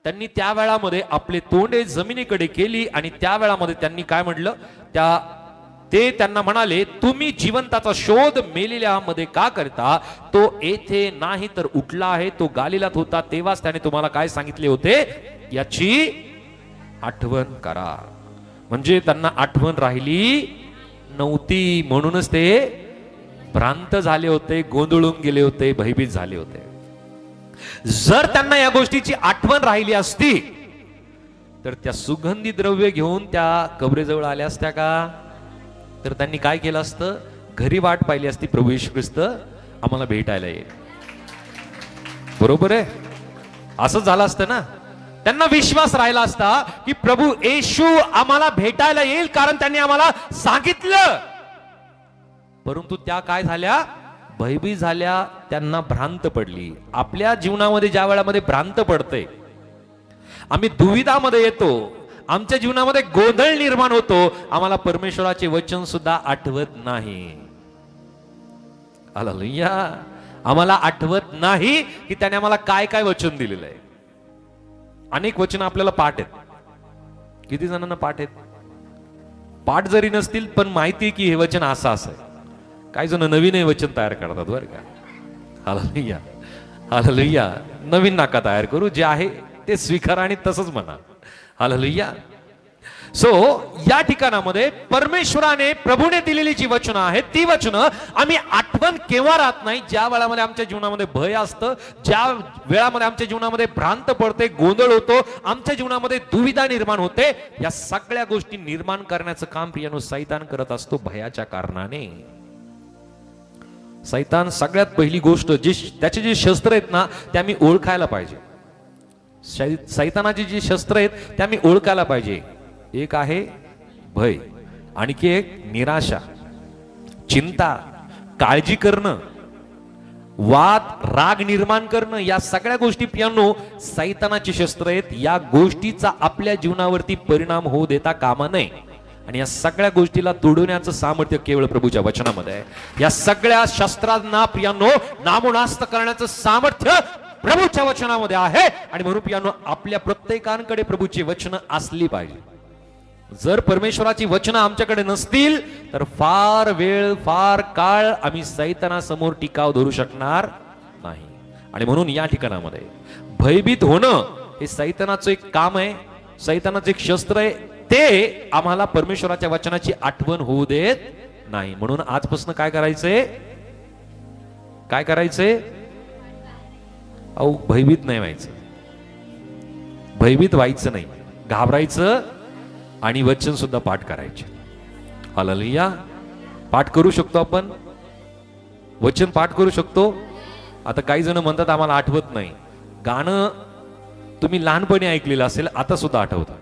त्यांनी त्या वेळामध्ये आपले तोंडे जमिनीकडे केली आणि त्या वेळामध्ये त्यांनी काय म्हटलं, ते त्यांना म्हणाले, तुम्ही जिवंताचा शोध मेलेल्यामध्ये का करता? तो येथे नाही तर उठला आहे. तो गालिलात होता, तेव्हाच त्याने तुम्हाला काय सांगितले होते, याची आठवण करा. म्हणजे त्यांना आठवण राहिली नव्हती, म्हणूनच ते भ्रांत झाले होते, गोंधळून गेले होते, भयभीत झाले होते. जर त्यांना या गोष्टीची आठवण राहिली असती तर त्या सुगंधी द्रव्य घेऊन त्या कबरेजवळ आल्या असत्या का? तर त्यांनी काय केलं असतं, घरी वाट पाहिली असती, प्रभू येशू ख्रिस्त आम्हाला भेटायला येईल. बरोबर आहे, असं झालं असतं ना. त्यांना विश्वास राहिला असता की प्रभू येशू आम्हाला भेटायला येईल, कारण त्यांनी आम्हाला सांगितलं. परंतु त्या काय झाल्या, भयभीत झाल्या, त्यांना भ्रांत पडली. आपल्या जीवनामध्ये ज्या वेळामध्ये भ्रांत पडते, आम्ही दुविधामध्ये येतो, आमच्या जीवनामध्ये गोंधळ निर्माण होतो, आम्हाला परमेश्वराचे वचन सुद्धा आठवत नाही. हालेलुया, आम्हाला आठवत नाही की त्याने आम्हाला काय काय वचन दिलेलं आहे. अनेक वचन आपल्याला पाठ आहेत. किती जणांना पाठ आहेत? पाठ जरी नसतील पण माहिती की हे वचन असं असं आहे. काही जण नवीन वचन तयार करतात बरं का. Hallelujah, hallelujah. नवीन नाका तयार करू, जे आहे ते स्वीकारा आणि तसंच म्हणा. हालेलुया. सो या ठिकाणामध्ये परमेश्वराने, प्रभूने दिलेली जी वचनं आहेत, ती वचनं आम्ही आठवण केव्हा राहत नाही, ज्या वेळामध्ये आमच्या जीवनामध्ये भय असतं, ज्या वेळामध्ये आमच्या जीवनामध्ये भ्रांत पडते, गोंधळ होतो, आमच्या जीवनामध्ये दुविधा निर्माण होते. या सगळ्या गोष्टी निर्माण करण्याचं काम प्रियानो सैतान करत असतो, भयाच्या कारणाने. सैतान सगळ्यात पहिली गोष्ट, त्याचे जे शस्त्र आहेत ना, ते आम्ही ओळखायला पाहिजे. सैतानाची जी शस्त्र आहेत ते आम्ही ओळखायला पाहिजे. एक आहे भय, आणखी एक निराशा, चिंता, काळजी करणं, वाद, राग निर्माण करणं. या सगळ्या गोष्टी प्रियांनो सैतानाची शस्त्र आहेत. या गोष्टीचा आपल्या जीवनावरती परिणाम होऊ देता कामा नये. आणि या सगळ्या गोष्टीला तोडवण्याचं सामर्थ्य केवळ प्रभूच्या वचनामध्ये आहे. या सगळ्या शस्त्रांना प्रियांनो नामोनास्त करण्याचं सामर्थ्य प्रभूच्या वचनामध्ये आहे. आणि म्हणून प्रियांनो आपल्या प्रत्येकांकडे प्रभूची वचनं असली पाहिजे. जर परमेश्वराची वचनं आमच्याकडे नसतील तर फार वेळ, फार काळ आम्ही सैतानासमोर टिकाव धरू शकणार नाही. आणि म्हणून या ठिकाणामध्ये भयभीत होणं हे सैतानाचं एक काम आहे, सैतानाचं एक शस्त्र आहे. ते आम्हाला परमेश्वराच्या वचनाची आठवण होऊ देत नाही. म्हणून आजपासून काय करायचंय, काय करायचंय? अहो, भयभीत नाही व्हायचं, भयभीत व्हायचं नाही, घाबरायचं आणि वचन सुद्धा पाठ करायचे. हालेलुया. पाठ करू शकतो आपण, वचन पाठ करू शकतो. आता काही जण म्हणतात आम्हाला आठवत नाही. गाणं तुम्ही लहानपणी ऐकलेलं असेल, आता सुद्धा आठवतं.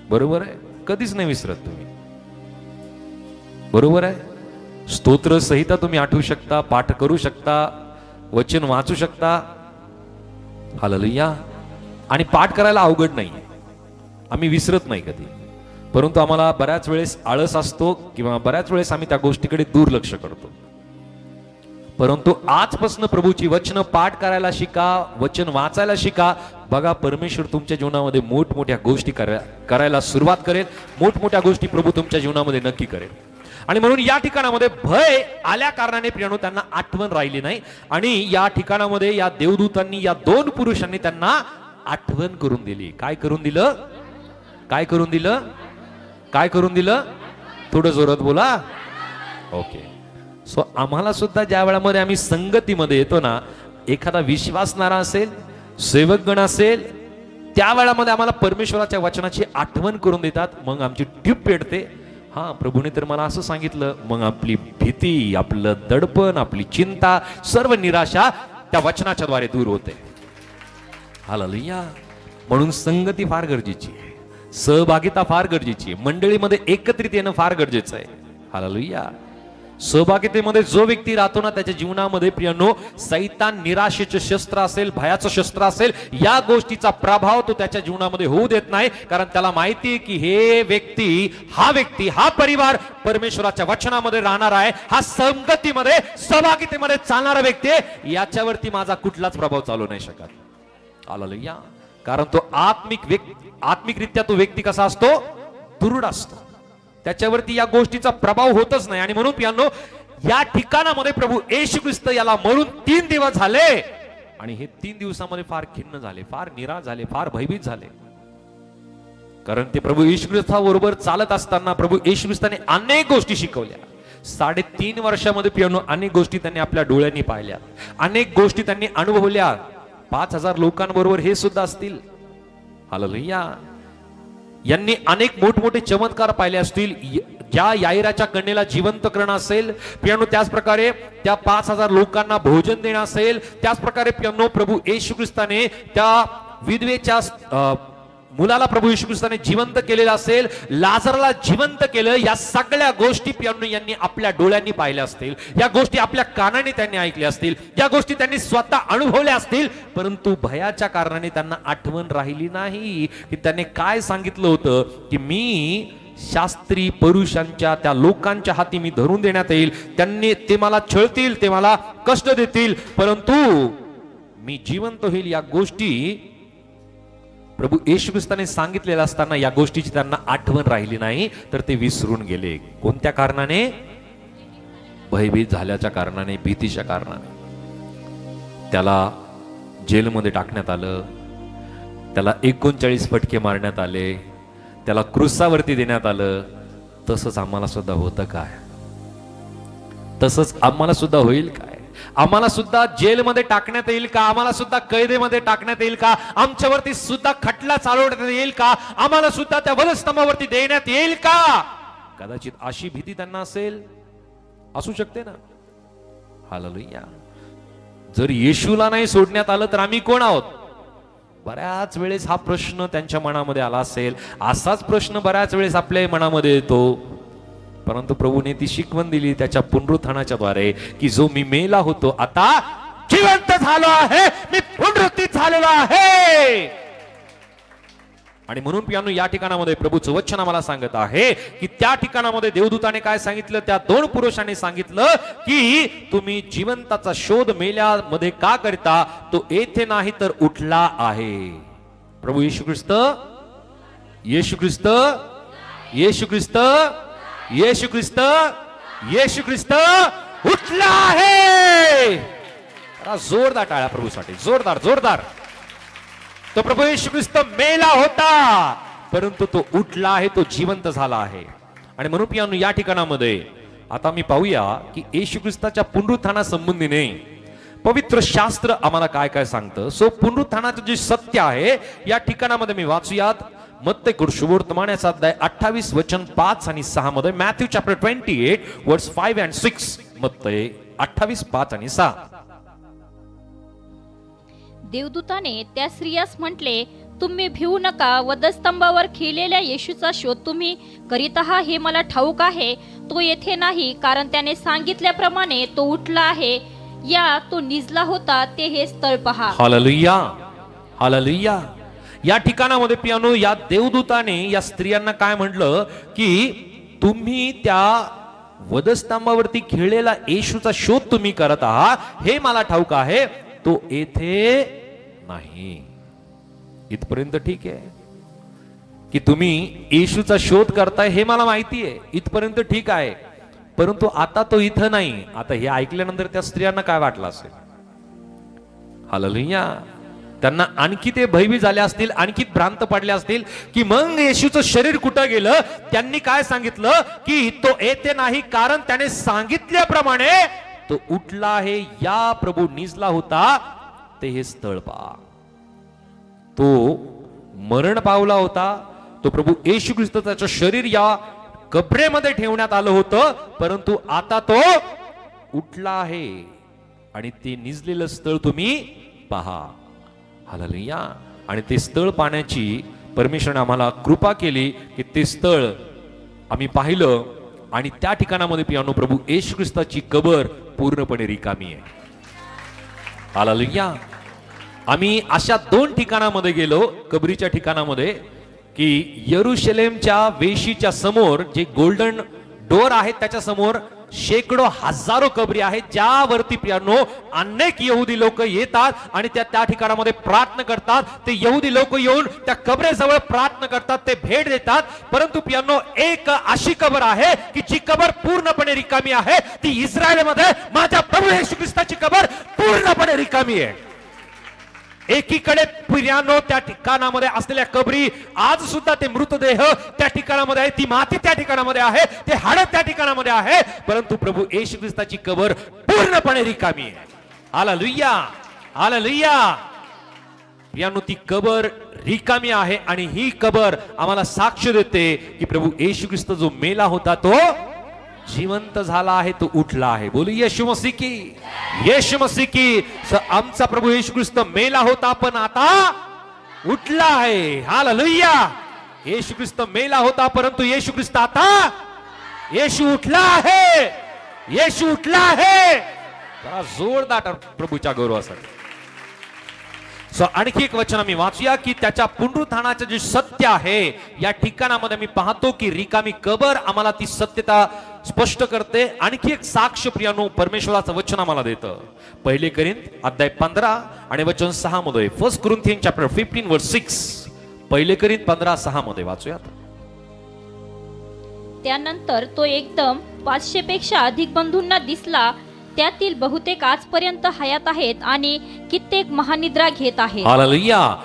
बरोबर आहे, कधीच नाही विसरत तुम्ही. बरोबर आहे. स्तोत्र संहिता तुम्ही आठवू शकता, पाठ करू शकता, वचन वाचू शकता. हालेलुया. आणि पाठ करायला अवघड नाही, आम्ही विसरत नाही कधी. परंतु आम्हाला बऱ्याच वेळेस आळस असतो किंवा बऱ्याच वेळेस आम्ही त्या गोष्टीकडे दुर्लक्ष करतो. परंतु आजपासून प्रभूची वचनं पाठ करायला शिका, वचन वाचायला शिका. बघा, परमेश्वर तुमच्या जीवनामध्ये मोठमोठ्या गोष्टी करायला सुरुवात करेल. मोठमोठ्या गोष्टी प्रभू तुमच्या जीवनामध्ये नक्की करेल. आणि म्हणून या ठिकाणामध्ये भय आल्या कारणाने प्रियानो त्यांना आठवण राहिली नाही. आणि या ठिकाणामध्ये या देवदूतांनी, या दोन पुरुषांनी त्यांना आठवण करून दिली. काय करून दिलं? काय करून दिलं? काय करून दिलं? थोडं जोरात बोला. ओके. सो आम्हाला सुद्धा ज्या वेळामध्ये आम्ही संगतीमध्ये येतो ना, एखादा विश्वासणारा असेल, सेवकगण असेल, त्या वेळामध्ये आम्हाला परमेश्वराच्या वचनाची आठवण करून देतात. मग आमची ट्यूब पेटते. हा, प्रभूने तर मला असं सांगितलं. मग आपली भीती, आपलं दडपण, आपली चिंता, सर्व निराशा त्या वचनाच्या द्वारे दूर होते. हालेलुया. म्हणून संगती फार गरजेची आहे, सहभागिता फार गरजेची आहे, मंडळीमध्ये एकत्रित येणं फार गरजेचं आहे. हालेलुया. सहभागितेमध्ये जो व्यक्ती राहतो ना, त्याच्या जीवनामध्ये प्रियानो सैतान निराशेचे शस्त्र असेल, भयाचं शस्त्र असेल, या गोष्टीचा प्रभाव तो त्याच्या जीवनामध्ये होऊ देत नाही. कारण त्याला माहिती आहे की हे व्यक्ती, हा परिवार परमेश्वराच्या वचनामध्ये राहणार आहे, हा संगतीमध्ये, सहभागितेमध्ये चालणारा व्यक्ती आहे, याच्यावरती माझा कुठलाच प्रभाव चालू नाही शकत. हालेलुया. कारण तो आत्मिकरित्या तो व्यक्ती कसा असतो? दृढ असतो. त्याच्यावरती या गोष्टीचा प्रभाव होतच नाही. आणि म्हणून प्रियानो, या ठिकाणामध्ये प्रभू येशू ख्रिस्त याला मरून 3 दिवस झाले. आणि हे 3 दिवसामध्ये फार खिन्न झाले, फार निराश झाले, फार भयभीत झाले. कारण ते प्रभू येशू ख्रिस्ताबरोबर चालत असताना प्रभू येशू ख्रिस्ताने अनेक गोष्टी शिकवल्या. 3.5 वर्षामध्ये प्रियानो अनेक गोष्टी त्यांनी आपल्या डोळ्यांनी पाहिल्या, अनेक गोष्टी त्यांनी अनुभवल्या. 5,000 लोकांबरोबर हे सुद्धा असतील. हालेलुया. यांनी अनेक मोठमोठे चमत्कार पाहिले असतील. ज्या याईराच्या कन्येला जिवंत करणं असेल प्रियानो, त्याच प्रकारे त्या 5,000 लोकांना भोजन देणं असेल, त्याच प्रकारे प्रियानो प्रभू येशू ख्रिस्ताने त्या विधवेच्या मुलाला प्रभू येशू ख्रिस्ताने जिवंत केलेलं असेल, लाजरला जिवंत केलं. या सगळ्या गोष्टी प्रियानो यांनी आपल्या डोळ्यांनी पाहिल्या असतील, या गोष्टी आपल्या कानाने त्यांनी ऐकल्या असतील, या गोष्टी त्यांनी स्वतः अनुभवल्या असतील. परंतु भयाच्या कारणाने त्यांना आठवण राहिली नाही की त्याने काय सांगितलं होतं की मी शास्त्री पुरुषांच्या, त्या लोकांच्या हाती मी धरून देण्यात येईल, ते मला छळतील, ते मला कष्ट देतील, परंतु मी जिवंत होईल. या गोष्टी प्रभू येशू ख्रिस्ताने सांगितलेलं असताना या गोष्टीची त्यांना आठवण राहिली नाही, तर ते विसरून गेले. कोणत्या कारणाने? भयभीत झाल्याच्या कारणाने, भीतीच्या कारणाने. त्याला जेलमध्ये टाकण्यात आलं, त्याला 39 फटके मारण्यात आले, त्याला क्रूसावरती देण्यात आलं. तसंच आम्हाला सुद्धा होतं काय? तसंच आम्हाला सुद्धा होईल काय? आम्हाला सुद्धा जेलमध्ये टाकण्यात येईल का? आम्हाला सुद्धा कैदेमध्ये टाकण्यात येईल का? आमच्यावरती सुद्धा खटला चालवण्यात येईल का? आम्हाला सुद्धा त्या वधस्तंभावरती देण्यात येईल का? कदाचित अशी भीती त्यांना असेल, असू शकते ना. हालेलुया. जर येशूला नाही सोडण्यात आलं तर आम्ही कोण आहोत? बऱ्याच वेळेस हा प्रश्न त्यांच्या मनामध्ये आला असेल. असाच प्रश्न बऱ्याच वेळेस आपल्या मनामध्ये येतो. परंतु प्रभूने ती शिकवण दिली त्याच्या पुनरुत्थानाच्या द्वारे की जो मी मेला होतो आता जिवंत झालो आहे, मी पुनरुत्थित झालेलो आहे. आणि म्हणून प्रियानो, या ठिकाणामध्ये प्रभूचं वचन आम्हाला सांगत आहे की त्या ठिकाणामध्ये देवदूताने काय सांगितलं? त्या 2 पुरुषांनी सांगितलं की तुम्ही जिवंताचा शोध मेल्यामध्ये का करता? तो येथे नाही तर उठला आहे. प्रभू येशू ख्रिस्त, येशू ख्रिस्त, येशू ख्रिस्त, येशू ख्रिस्त, येशू ख्रिस्त उठला आहे. जोरदार टाळ्या प्रभूसाठी, जोरदार जोरदार. तो प्रभू येशू ख्रिस्त मेला होता, परंतु तो उठला आहे, तो जिवंत झाला आहे. आणि म्हणून प्रियानो, या ठिकाणामध्ये आता मी पाहूया की येशू ख्रिस्ताच्या पुनरुत्थाना संबंधीने पवित्र शास्त्र आम्हाला काय काय सांगतं. सो पुनरुत्थानाचं जे सत्य आहे या ठिकाणामध्ये मी वाचूयात. मत्ते शुभवर्तमानाचा अध्याय 28 वचन 5 आणि 6 मध्ये. मॅथ्यू चॅप्टर 28 वर्स 5 and 6. मत्ते 28, 5 आणि 6. देवदूताने त्या स्त्रियास म्हटले, तुम्ही भिवू नका. वधस्तंभावर खिळलेल्या येशूचा शोध तुम्ही करीत आहात हे मला ठाऊक आहे. तो येथे नाही, कारण त्याने सांगितल्याप्रमाणे तो उठला आहे. या तो निजला होता ते हे स्थळ पहा. Hallelujah, hallelujah. या ठिकाणामध्ये प्रियानो, या देवदूताने या स्त्रियांना काय म्हटलं की तुम्ही त्या वधस्तंभावरती खिळलेला येशूचा शोध तुम्ही करत आहात हे मला ठाऊक आहे. तो येथे नाही. इथपर्यंत ठीक आहे की तुम्ही येशूचा शोध करताय हे मला माहिती आहे, इथपर्यंत ठीक आहे. परंतु आता तो इथं नाही. आता हे ऐकल्यानंतर त्या स्त्रियांना काय वाटलं असेल? हालेलुया. त्यांना आणखी ते भयभीत झाले असतील, आणखी भ्रांत पडले असतील की मग येशूचं शरीर कुठं गेलं. त्यांनी काय सांगितलं की तो येते नाही, कारण त्याने सांगितल्याप्रमाणे तो उठला आहे. या प्रभू निजला होता ते हे स्थळ पहा. तो मरण पावला होता. तो प्रभू येशू ख्रिस्त, त्याचं शरीर या कबरेमध्ये ठेवण्यात आलं होतं, परंतु आता तो उठला आहे आणि ते निजलेलं स्थळ तुम्ही पहा. हालेलुया. आणि ते स्थळ पाहण्याची परमेश्वराने आम्हाला कृपा केली की ते स्थळ आम्ही पाहिलं आणि त्या ठिकाणामध्ये पियानो प्रभू येशू ख्रिस्ताची कबर पूर्णपणे रिकामी आहे. हालेलुया. आम्ही अशा 2 ठिकाणामध्ये गेलो, कबरीच्या ठिकाणामध्ये, की यरुशलेमच्या वेशीच्या समोर जे गोल्डन डोर आहे त्याच्या समोर शेकडो हजारो कबरी आहेत, ज्यावरती प्रियानो अनेक यहुदी लोक येतात आणि त्या ठिकाणामध्ये प्रार्थना करतात. ते यहुदी लोक येऊन त्या कबरेजवळ प्रार्थना करतात, ते भेट देतात. परंतु प्रियानो एक अशी कबर आहे की जी कबर पूर्णपणे रिकामी आहे. ती इस्रायलमध्ये माझ्या प्रभू येशू ख्रिस्ताची कबर पूर्णपणे रिकामी आहे. एकीकडे प्रियानो त्या ठिकाणामध्ये असलेल्या कबरी आज सुद्धा ते मृतदेह त्या ठिकाणामध्ये आहे, ती माती त्या ठिकाणामध्ये आहे, ते हाड त्या ठिकाणामध्ये आहे, परंतु प्रभू येशू ख्रिस्ताची कबर पूर्णपणे रिकामी आहे. हालेलुया. हालेलुया. प्रियानो ती कबर रिकामी आहे आणि ही कबर आम्हाला साक्ष देते की प्रभू येशू ख्रिस्त जो मेला होता तो जिवंत झाला आहे, तो उठला आहे. बोलू येशू मसीह की. येशू मसीह की. आमचा प्रभू येशू ख्रिस्त मेला होता पण आता उठला आहे. हालेलुया. येशू ख्रिस्त मेला होता परंतु येशू ख्रिस्त आता येशू उठला आहे. येशू उठला आहे. जरा जोरदार प्रभूच्या गौरवासाठी. आणखी एक वचन आम्ही वाचूया की त्याच्या पुनरुत्थानाचे जे सत्य आहे या ठिकाणामध्ये मी पाहतो की रिकामी कबर आम्हाला ती सत्यता स्पष्ट करते. आणखी एक साक्ष प्रियानो परमेश्वराचं वचन आम्हाला देतं. 1 कोरिंथ अध्याय 15 आणि वचन 6 मध्ये. 1 Corinthians chapter 15 verse 6. 1 कोरिंथ 15:6 मध्ये वाचूयात. त्यानंतर तो एकदम 500 पेक्षा अधिक बंधूंना दिसला. त्यातील बहुतेक आजपर्यंत हयात आहेत आणि कित्येक महानिद्रा घेत आहेत. हालेलुया.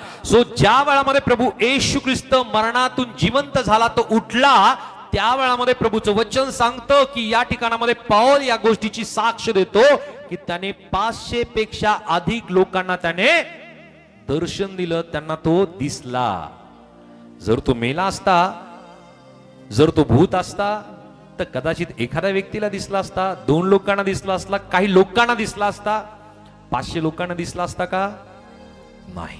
ज्या वेळामध्ये प्रभू येशू ख्रिस्त मरणातून जिवंत झाला, तो उठला, त्या वेळामध्ये प्रभूचं वचन सांगतं की या ठिकाणामध्ये पौल या गोष्टीची साक्ष देतो की त्याने 500 पेक्षा अधिक लोकांना त्याने दर्शन दिलं, त्यांना तो दिसला. जर तो मेला असता, जर तो भूत असता, तर कदाचित एखाद्या व्यक्तीला दिसला असता, 2 लोकांना दिसला असला, काही लोकांना दिसला असता, 500 लोकांना दिसला असता का? नाही.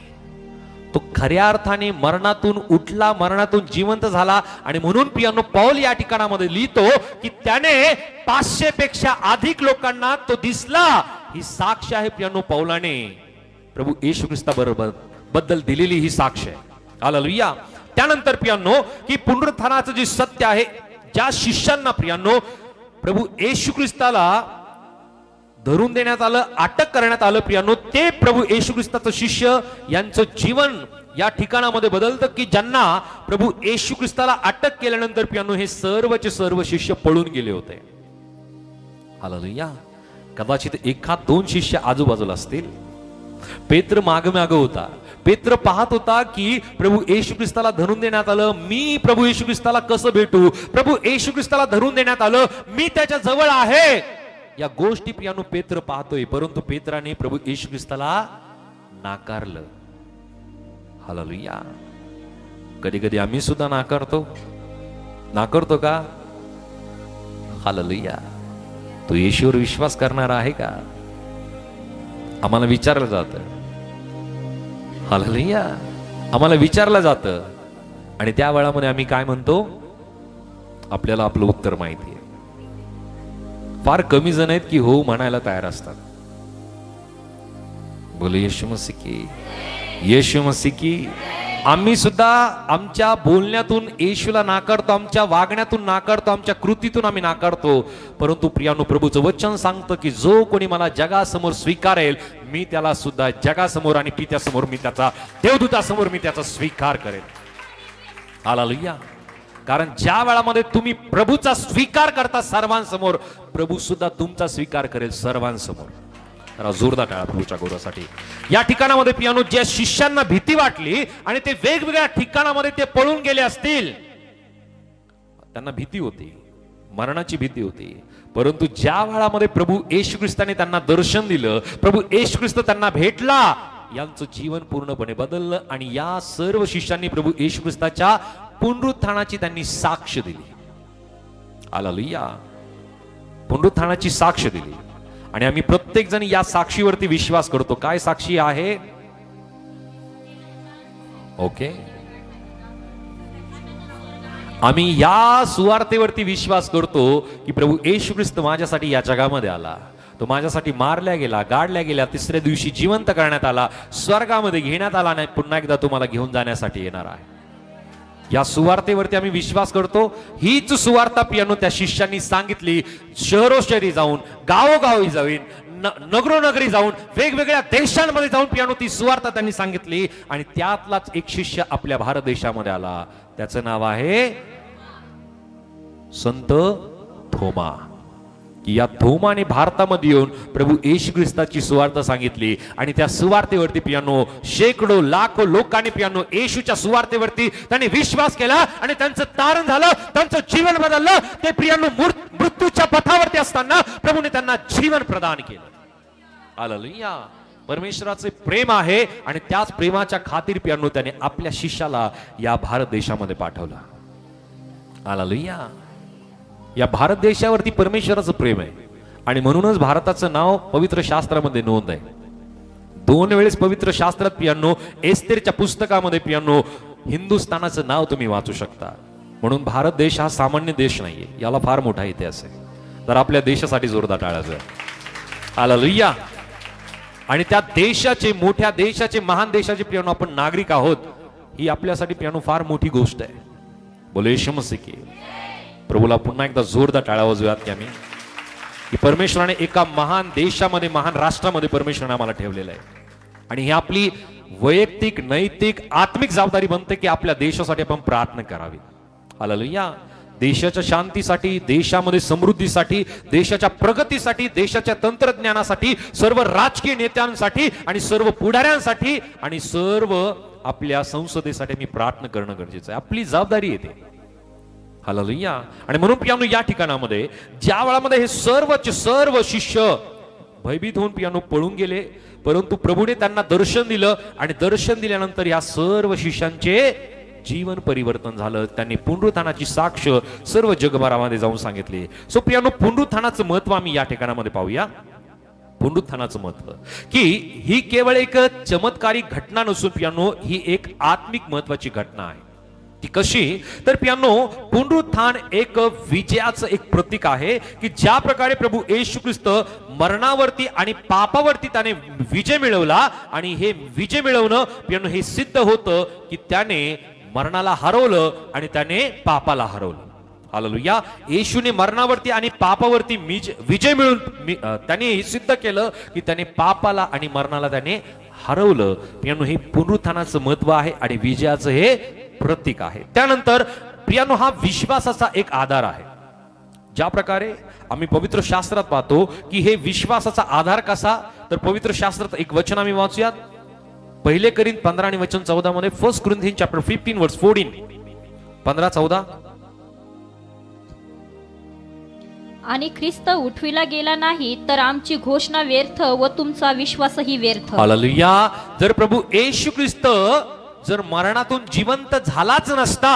तो खऱ्या अर्थाने मरणातून उठला, मरणातून जिवंत झाला. आणि म्हणून प्रियानो पौल या ठिकाणामध्ये लिहितो की त्याने 500 पेक्षा अधिक लोकांना तो दिसला. ही साक्ष आहे प्रियानो पौलाने प्रभू येशू ख्रिस्ताबरोबर बद्दल दिलेली ही साक्ष आहे. हालेलुया. त्यानंतर प्रियानो की पुनरुत्थानाचं जे सत्य आहे, ज्या शिष्यांना प्रियानो प्रभू येशू ख्रिस्ताला धरून देण्यात आलं, अटक करण्यात आलं प्रियानो, ते प्रभू येशू ख्रिस्ताचं शिष्य यांचं जीवन या ठिकाणामध्ये बदलतं की ज्यांना प्रभू येशू ख्रिस्ताला अटक केल्यानंतर प्रियानो हे सर्वचे सर्व शिष्य पळून गेले होते. हालेलुया. कदाचित 1-2 शिष्य आजूबाजूला असतील. पेत्र माग होता. पेत्र पाहत होता की प्रभू येशू ख्रिस्ताला धरून देण्यात आलं, मी प्रभू येशू ख्रिस्ताला कसं भेटू? प्रभू येशू ख्रिस्ताला धरून देण्यात आलं, मी त्याच्या जवळ आहे. या गोष्टी प्रियानो पेत्र पाहतोय, परंतु पेत्राने प्रभू येशू ख्रिस्ताला नाकारलं. हालेलुया. कधी कधी आम्ही सुद्धा नाकारतो का? हालेलुया. तू येशूवर विश्वास करणार आहे का? आम्हाला विचारलं जातं. हालेलुया. आम्हाला विचारलं जातं आणि त्या वेळामध्ये आम्ही काय म्हणतो? आपल्याला आपलं उत्तर माहिती आहे. फार कमी जण आहेत की हो म्हणायला तयार असतात. बोले येशू मसीह की. येशू मसीह की. आम्ही सुद्धा आमच्या बोलण्यातून येशूला नाकारतो, आमच्या वागण्यातून नाकारतो, आमच्या कृतीतून आम्ही नाकारतो. परंतु प्रियानो प्रभूचं वचन सांगतं की जो कोणी मला जगासमोर स्वीकारेल, मी त्याला सुद्धा जगासमोर आणि पित्यासमोर, मी त्याचा देवदूतासमोर मी त्याचा स्वीकार करेल. हालेलुया. कारण ज्या वेळामध्ये तुम्ही प्रभूचा स्वीकार करता सर्वांसमोर, प्रभू सुद्धा तुमचा स्वीकार करेल सर्वांसमोर. जरा जोरदार टाळा प्रभूच्या गौरवासाठी. या ठिकाणामध्ये पियानो ज्या शिष्यांना भीती वाटली आणि ते वेगवेगळ्या ठिकाणामध्ये ते पळून गेले असतील, त्यांना भीती होती, मरणाची भीती होती, परंतु ज्या वेळामध्ये प्रभू येशू ख्रिस्ताने त्यांना दर्शन दिलं, प्रभू येशू ख्रिस्त त्यांना भेटला, यांचं जीवन पूर्णपणे बदललं आणि या सर्व शिष्यांनी प्रभू येशू ख्रिस्ताच्या पुनरुत्थानाची त्यांनी साक्ष दिली. हालेलुया. पुनरुत्थानाची साक्ष दिली आणि आम्ही प्रत्येक जण या साक्षीवरती विश्वास करतो. काय साक्षी आहे? ओके, आम्ही या सुवार्तेवरती विश्वास करतो की प्रभू येशू ख्रिस्त माझ्यासाठी या जगामध्ये आला, तो माझ्यासाठी मारल्या गेला, गाडल्या गेला, तिसऱ्या दिवशी जिवंत करण्यात आला, स्वर्गामध्ये घेण्यात आला नाही, पुन्हा एकदा तो मला घेऊन जाण्यासाठी येणार आहे. या सुवार्तेवरती आम्ही विश्वास करतो. हीच सुवार्ता पियानो त्या शिष्यांनी सांगितली. शहरोशहरी जाऊन, गावोगावी जाऊन, नगरोनगरी जाऊन, वेगवेगळ्या देशांमध्ये जाऊन पियानो ती सुवार्ता त्यांनी सांगितली आणि त्यातलाच एक शिष्य आपल्या भारत देशामध्ये आला. त्याचं नाव आहे संत थोमा. या थोमाने भारतामध्ये येऊन प्रभू येशू ख्रिस्ताची सुवार्ता सांगितली आणि त्या सुवार्तेवरती पियानो शेकडो लाखो लोकांनी पियानो येशूच्या सुवार्तेवरती त्यांनी विश्वास केला आणि त्यांचं तारण झालं, त्यांचं जीवन बदललं. ते पियानो मृत्यूच्या पथावरती असताना प्रभूने त्यांना जीवन प्रदान केलं. हालेलुया. परमेश्वराचे प्रेम आहे आणि त्याच प्रेमाच्या खातीर पियानो त्याने आपल्या शिष्याला या भारत देशामध्ये पाठवला. हालेलुया. या भारत देशावरती परमेश्वराचं प्रेम आहे आणि म्हणूनच भारताचं नाव पवित्र शास्त्रामध्ये नोंद आहे. 2 वेळेस पवित्र शास्त्रात पियानो एस्तेरच्या पुस्तकामध्ये पियानो हिंदुस्थानाचं नाव तुम्ही वाचू शकता. म्हणून भारत देश हा सामान्य देश नाहीये, याला फार मोठा इतिहास आहे. तर आपल्या देशासाठी जोरदार टाळायचं. हालेलुया. आणि त्या देशाचे, मोठ्या देशाचे, महान देशाचे पियानो आपण नागरिक आहोत, ही आपल्यासाठी पियानो फार मोठी गोष्ट आहे. बोलो येशू मसीह की. प्रभूला पुन्हा एकदा जोरदार टाळ्या वाजवूयात की आम्ही की परमेश्वराने एका महान देशामध्ये, महान राष्ट्रामध्ये परमेश्वराने आम्हाला ठेवलेलं आहे आणि ही आपली वैयक्तिक, नैतिक, आत्मिक जबाबदारी बनते की आपल्या देशासाठी आपण प्रार्थना करावी. हालेलुया. देशाच्या शांतीसाठी, देशामध्ये समृद्धीसाठी, देशाच्या प्रगतीसाठी, देशाच्या तंत्रज्ञानासाठी, सर्व राजकीय नेत्यांसाठी आणि सर्व पुढाऱ्यांसाठी आणि सर्व आपल्या संसदेसाठी मी प्रार्थना करणं गरजेचं आहे. आपली जबाबदारी येते. हालेलुया. आणि म्हणून पियानो या ठिकाणामध्ये ज्या वेळामध्ये हे सर्वचे सर्व शिष्य भयभीत होऊन पियानो पळून गेले, परंतु प्रभूने त्यांना दर्शन दिलं आणि दर्शन दिल्यानंतर या सर्व शिष्यांचे जीवन परिवर्तन झालं. त्यांनी पुनरुत्थानाची साक्ष सर्व जगभरामध्ये जाऊन सांगितली. सो पियानो पुनरुत्थानाचं महत्व आम्ही या ठिकाणामध्ये पाहूया. पुनरुत्थानाचं महत्व की ही केवळ एक चमत्कारिक घटना नसून पियानो ही एक आत्मिक महत्वाची घटना आहे. ती कशी? तर पियानो पुनरुत्थान एक विजयाचं एक प्रतीक आहे की ज्या प्रकारे प्रभू येशू ख्रिस्त मरणावरती आणि पापावरती त्याने विजय मिळवला आणि हे विजय मिळवणं पियानो हे सिद्ध होतं की त्याने मरणाला हरवलं आणि त्याने पापाला हरवलं. हालेलुया. येशूने मरणावरती आणि पापावरती विजय मिळवून त्याने सिद्ध केलं की त्याने पापाला आणि मरणाला त्याने हरवलं. पियानो हे पुनरुत्थानाचं महत्व आहे आणि विजयाचं हे प्रतीक आहे. त्यानंतर पियानो हा विश्वासाचा एक आधार आहे. ज्या प्रकारे आम्ही पवित्र शास्त्रात पाहतो की हे विश्वासाचा आधार कसा, तर पवित्र शास्त्रात एक वचन आम्ही वाचूयात. 1 कोरिंथ 15 आणि वचन 14 मध्ये. 1 Corinthians chapter 15 verse 14. 15-14. आणि ख्रिस्त उठविला गेला नाही तर आमची घोषणा व्यर्थ व तुमचा विश्वासही व्यर्थ. हालेलुया. जर प्रभू येशू ख्रिस्त जर मरणातून जिवंत झालाच नसता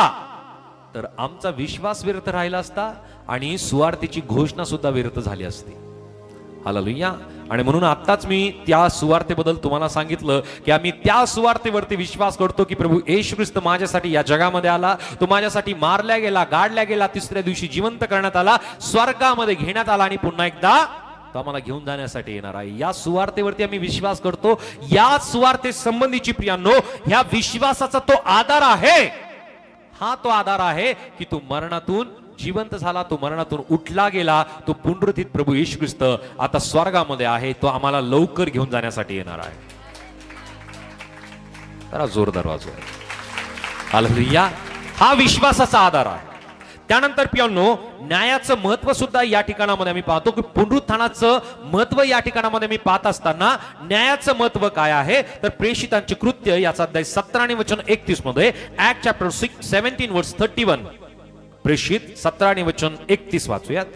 तर आमचा विश्वास व्यर्थ राहिला असता आणि सुवार्तेची घोषणा सुद्धा व्यर्थ झाली असती. हालेलुया. आणि म्हणून आताच मी त्या सुवार्तेबद्दल तुम्हाला सांगितलं की आम्ही त्या सुवार्तेवरती विश्वास करतो की प्रभू येशू ख्रिस्त माझ्यासाठी या जगामध्ये आला, तो माझ्यासाठी मारल्या गेला, गाडल्या गेला, तिसऱ्या दिवशी जिवंत करण्यात आला, स्वर्गामध्ये घेण्यात आला आणि पुन्हा एकदा तो आम्हाला घेऊन जाण्यासाठी येणार आहे. या सुवार्तेवरती आम्ही विश्वास करतो. या सुवार्ते संबंधीची प्रियांनो ह्या विश्वासाचा तो आधार आहे. हा तो आधार आहे की तो मरणातून जिवंत झाला, तो मरणातून उठला गेला, तो पुनरुत्थित प्रभू येशू ख्रिस्त आता स्वर्गामध्ये आहे, तो आम्हाला लवकर घेऊन जाण्यासाठी येणार आहे. जरा जोरदार वाजवा. हालेलुया. हा विश्वासाचा आधार आहे. त्यानंतर प्रियांनो न्यायाचं महत्व सुद्धा या ठिकाणामध्ये आम्ही पाहतो की पुनरुत्थानाचं महत्व या ठिकाणामध्ये मी पाहत असताना न्यायाचं महत्व काय आहे तर प्रेषितांचे कृत्य याचा अध्याय 17 आणि वचन 31 मध्ये ऍक्ट चॅप्टर 17 वर्स 31 प्रेषित 17 आणि वचन 31 वाचूयात.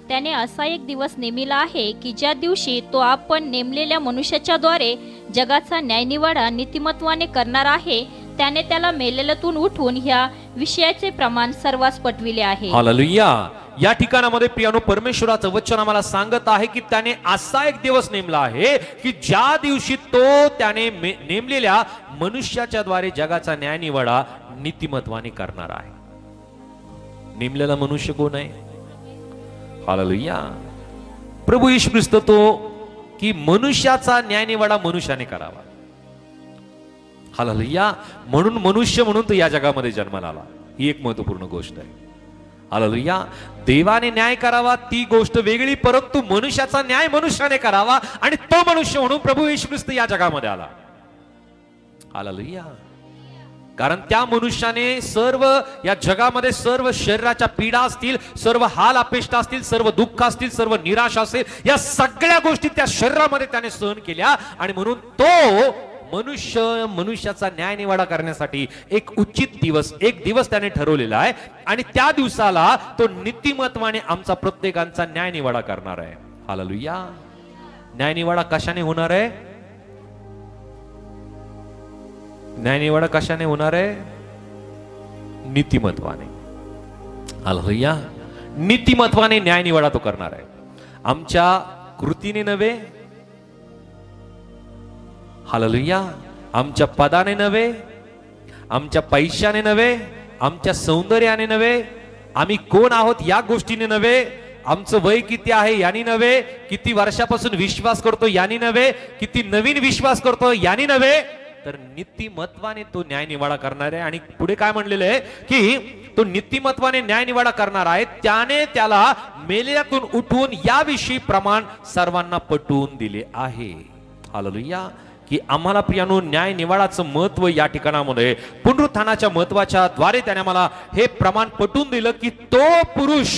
त्याने असा एक दिवस नेमिला आहे की ज्या दिवशी तो आपण नेमलेल्या मनुष्याच्या द्वारे जगाचा न्यायनिवाडा नीतिमत्वाने करणार आहे, त्याने त्याला मेलेल्यातून उठवून ह्या विषयाचे प्रमाण सर्वांस पटविले आहे. हालेलुया. या ठिकाणामध्ये प्रियानो परमेश्वराचं वचन आम्हाला सांगत आहे की त्याने असा एक दिवस नेमला आहे की ज्या दिवशी तो त्याने नेमलेल्या मनुष्याच्या द्वारे जगाचा न्यायनिवाडा नीतिमत्वाने करणार आहे. नेमलेला मनुष्य कोण आहे? हालेलुया. प्रभू येशू ख्रिस्त तो की मनुष्याचा न्यायनिवाडा मनुष्याने करावा. हालेलुया. म्हणून मनुष्य म्हणून तो या जगामध्ये जन्माला आला. ही एक महत्वपूर्ण गोष्ट आहे. हालेलुया. देवाने न्याय करावा ती गोष्ट वेगळी, परंतु मनुष्याचा न्याय मनुष्याने करावा आणि तो मनुष्य म्हणून प्रभू येशू ख्रिस्त या जगामध्ये आला. हालेलुया. कारण त्या मनुष्याने सर्व या जगामध्ये सर्व शरीराच्या पीडा असतील, सर्व हाल अपेष्टा असतील, सर्व दुःख असतील, सर्व निराशा असेल, या सगळ्या गोष्टी त्या शरीरामध्ये त्याने सहन केल्या आणि म्हणून तो मनुष्याचा न्यायनिवाडा करण्यासाठी एक उचित दिवस, एक दिवस त्याने ठरवलेला आहे आणि त्या दिवसाला तो नीतिमत्वाने आमचा प्रत्येकांचा न्यायनिवाडा करणार आहे. हालेलुया. न्यायनिवाडा कशाने होणार आहे? न्यायनिवाडा कशाने होणार आहे? नीतिमत्वाने. हालेलुया. नीतिमत्वाने न्यायनिवाडा तो करणार आहे. आमच्या कृतीने नव्हे, हालेलुया, आमच्या पदाने नव्हे, आमच्या पैशाने नव्हे, आमच्या सौंदर्याने नव्हे, आम्ही कोण आहोत या गोष्टीने नव्हे, आमचं वय किती आहे यानी नव्हे, किती वर्षापासून विश्वास करतो यानी नव्हे, किती नवीन विश्वास करतो यानी नव्हे, तर नीतिमत्वाने तो न्यायनिवाडा करणार आहे. आणि पुढे काय म्हणलेलं आहे की तो नीतिमत्वाने न्यायनिवाडा करणार आहे, त्याने त्याला मेलेल्यातून उठवून याविषयी प्रमाण सर्वांना पटवून दिले आहे. हालेलुया. की आम्हाला प्रियानो न्याय निवाडाचं महत्व या ठिकाणामध्ये पुनरुत्थानाच्या महत्वाच्या द्वारे त्याने मला हे प्रमाण पटवून दिलं की तो पुरुष,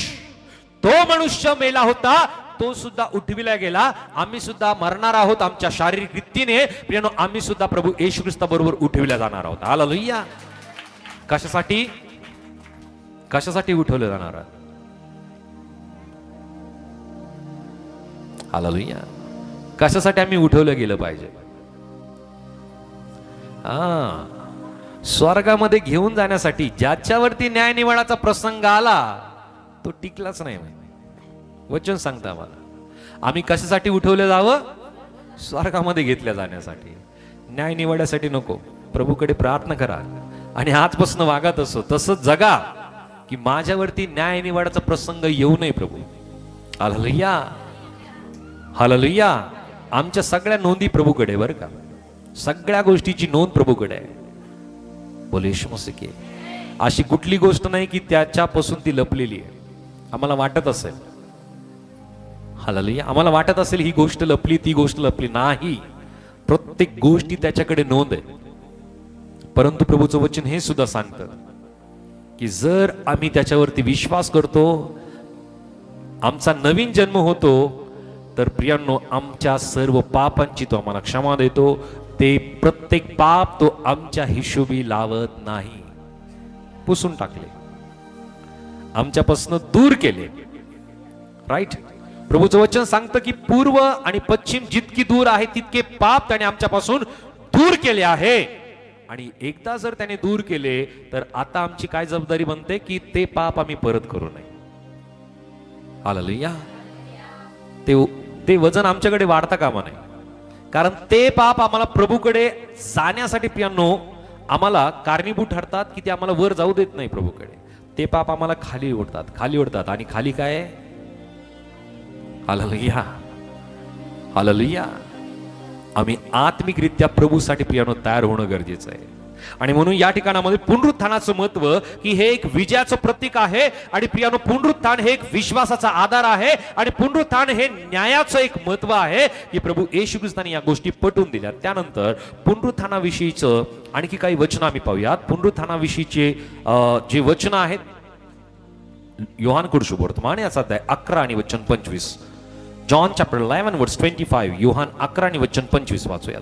तो मनुष्य मेला होता, तो सुद्धा उठविला गेला. आम्ही सुद्धा मरणार आहोत आमच्या शारीरिक रीतीने प्रियानो, आम्ही सुद्धा प्रभू येशू ख्रिस्ता बरोबर उठविल्या जाणार आहोत. हालेलुया. कशासाठी? कशासाठी उठवले जाणार आहोत? हालेलुया. कशासाठी आम्ही उठवलं गेलं पाहिजे? स्वर्गामध्ये घेऊन जाण्यासाठी. ज्याच्यावरती न्यायनिवाडाचा प्रसंग आला तो टिकलाच नाही. वचन सांगता आम्हाला आम्ही कशासाठी उठवलं जावं? स्वर्गामध्ये घेतल्या जाण्यासाठी, न्यायनिवाड्यासाठी नको. प्रभूकडे प्रार्थना करा आणि आजपासून वागत असो तसंच जगा की माझ्यावरती न्यायनिवाडाचा प्रसंग येऊ नये प्रभू. हालेलुया. हालेलुया. आमच्या सगळ्या नोंदी प्रभूकडे, बरं का, सगळ्या गोष्टीची नोंद प्रभूकडे आहे. बोल येशू मसीह की. अशी कुठली गोष्ट नाही की त्याच्यापासून ती लपलेली आहे. आम्हाला वाटत असेल, हालेलुया, आम्हाला वाटत असेल ही गोष्ट लपली, ती गोष्ट लपली, नाही. प्रत्येक गोष्टी त्याच्याकडे नोंद आहे. परंतु प्रभूचं वचन हे सुद्धा सांगतं की जर आम्ही त्याच्यावरती विश्वास करतो, आमचा नवीन जन्म होतो, तर प्रियांनो आमच्या सर्व पापांची तो आम्हाला क्षमा देतो. ते प्रत्येक पाप तो आमच्या हिशोबी लावत नाही. पुसून टाकले, आमच्यापासून दूर केले. राईट. प्रभूचं वचन सांगतं की पूर्व आणि पश्चिम जितकी दूर आहे तितके पाप त्याने आमच्यापासून दूर केले आहे. आणि एकदा जर त्याने दूर केले तर आता आमची काय जबाबदारी बनते की ते पाप आम्ही परत करू नये. हालेलुया. ते वजन आमच्याकडे वाढता कामा नये, कारण ते पाप आम्हाला प्रभूकडे जाण्यासाठी प्रियांनो आम्हाला कारणीभूत ठरतात की ते आम्हाला वर जाऊ देत नाही प्रभूकडे. ते पाप आम्हाला खाली ओढतात आणि खाली काय? हालेलुया. हालेलुया. आम्ही आत्मिकरित्या प्रभूसाठी प्रियांनो तयार होणं गरजेचं आहे. आणि म्हणून या ठिकाणामध्ये पुनरुत्थानाचं महत्व की हे एक विजयाचं प्रतीक आहे. आणि प्रियांनो पुनरुत्थान हे एक विश्वासाचा आधार आहे. आणि पुनरुत्थान हे न्यायाचं एक महत्व आहे की प्रभू येशू ख्रिस्ताने या गोष्टी पटवून दिल्या. त्यानंतर पुनरुत्थानाविषयीचं आणखी काही वचन आम्ही पाहूयात. पुनरुत्थानाविषयीचे जे वचन आहेत योहान कुड शुभवर्तमान याचा अध्याय 11 आणि वचन 25. जॉन चॅप्टर 11 वर्स 25. योहान 11 आणि वचन 25 वाचूयात.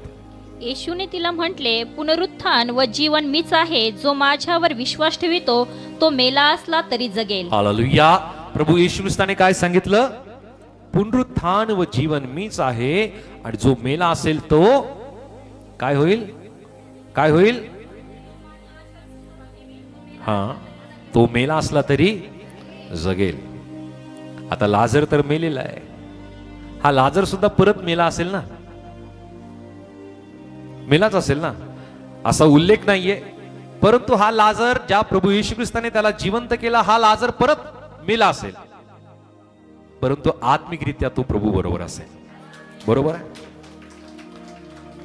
येशूने तिला म्हटले, पुनरुत्थान व जीवन मीच आहे. जो माझ्यावर विश्वास ठेवितो तो मेला असला तरी जगेल. हालेलुया. प्रभू येशू ख्रिस्ताने काय सांगितलं? पुनरुत्थान व जीवन मीच आहे, आणि जो मेला असेल तो काय होईल? काय होईल? हा, तो मेला असला तरी जगेल. आता लाजर तर मेलेला आहे. हा लाजर सुद्धा परत मेला असेल ना? मेलाच असेल ना, असा उल्लेख नाहीये. परंतु हा लाजर, ज्या प्रभू येशू ख्रिस्ताने त्याला जिवंत केला, हा लाजर परत मेला असेल, परंतु आत्मिकरित्या तो प्रभू बरोबर असेल. बरोबर आहे,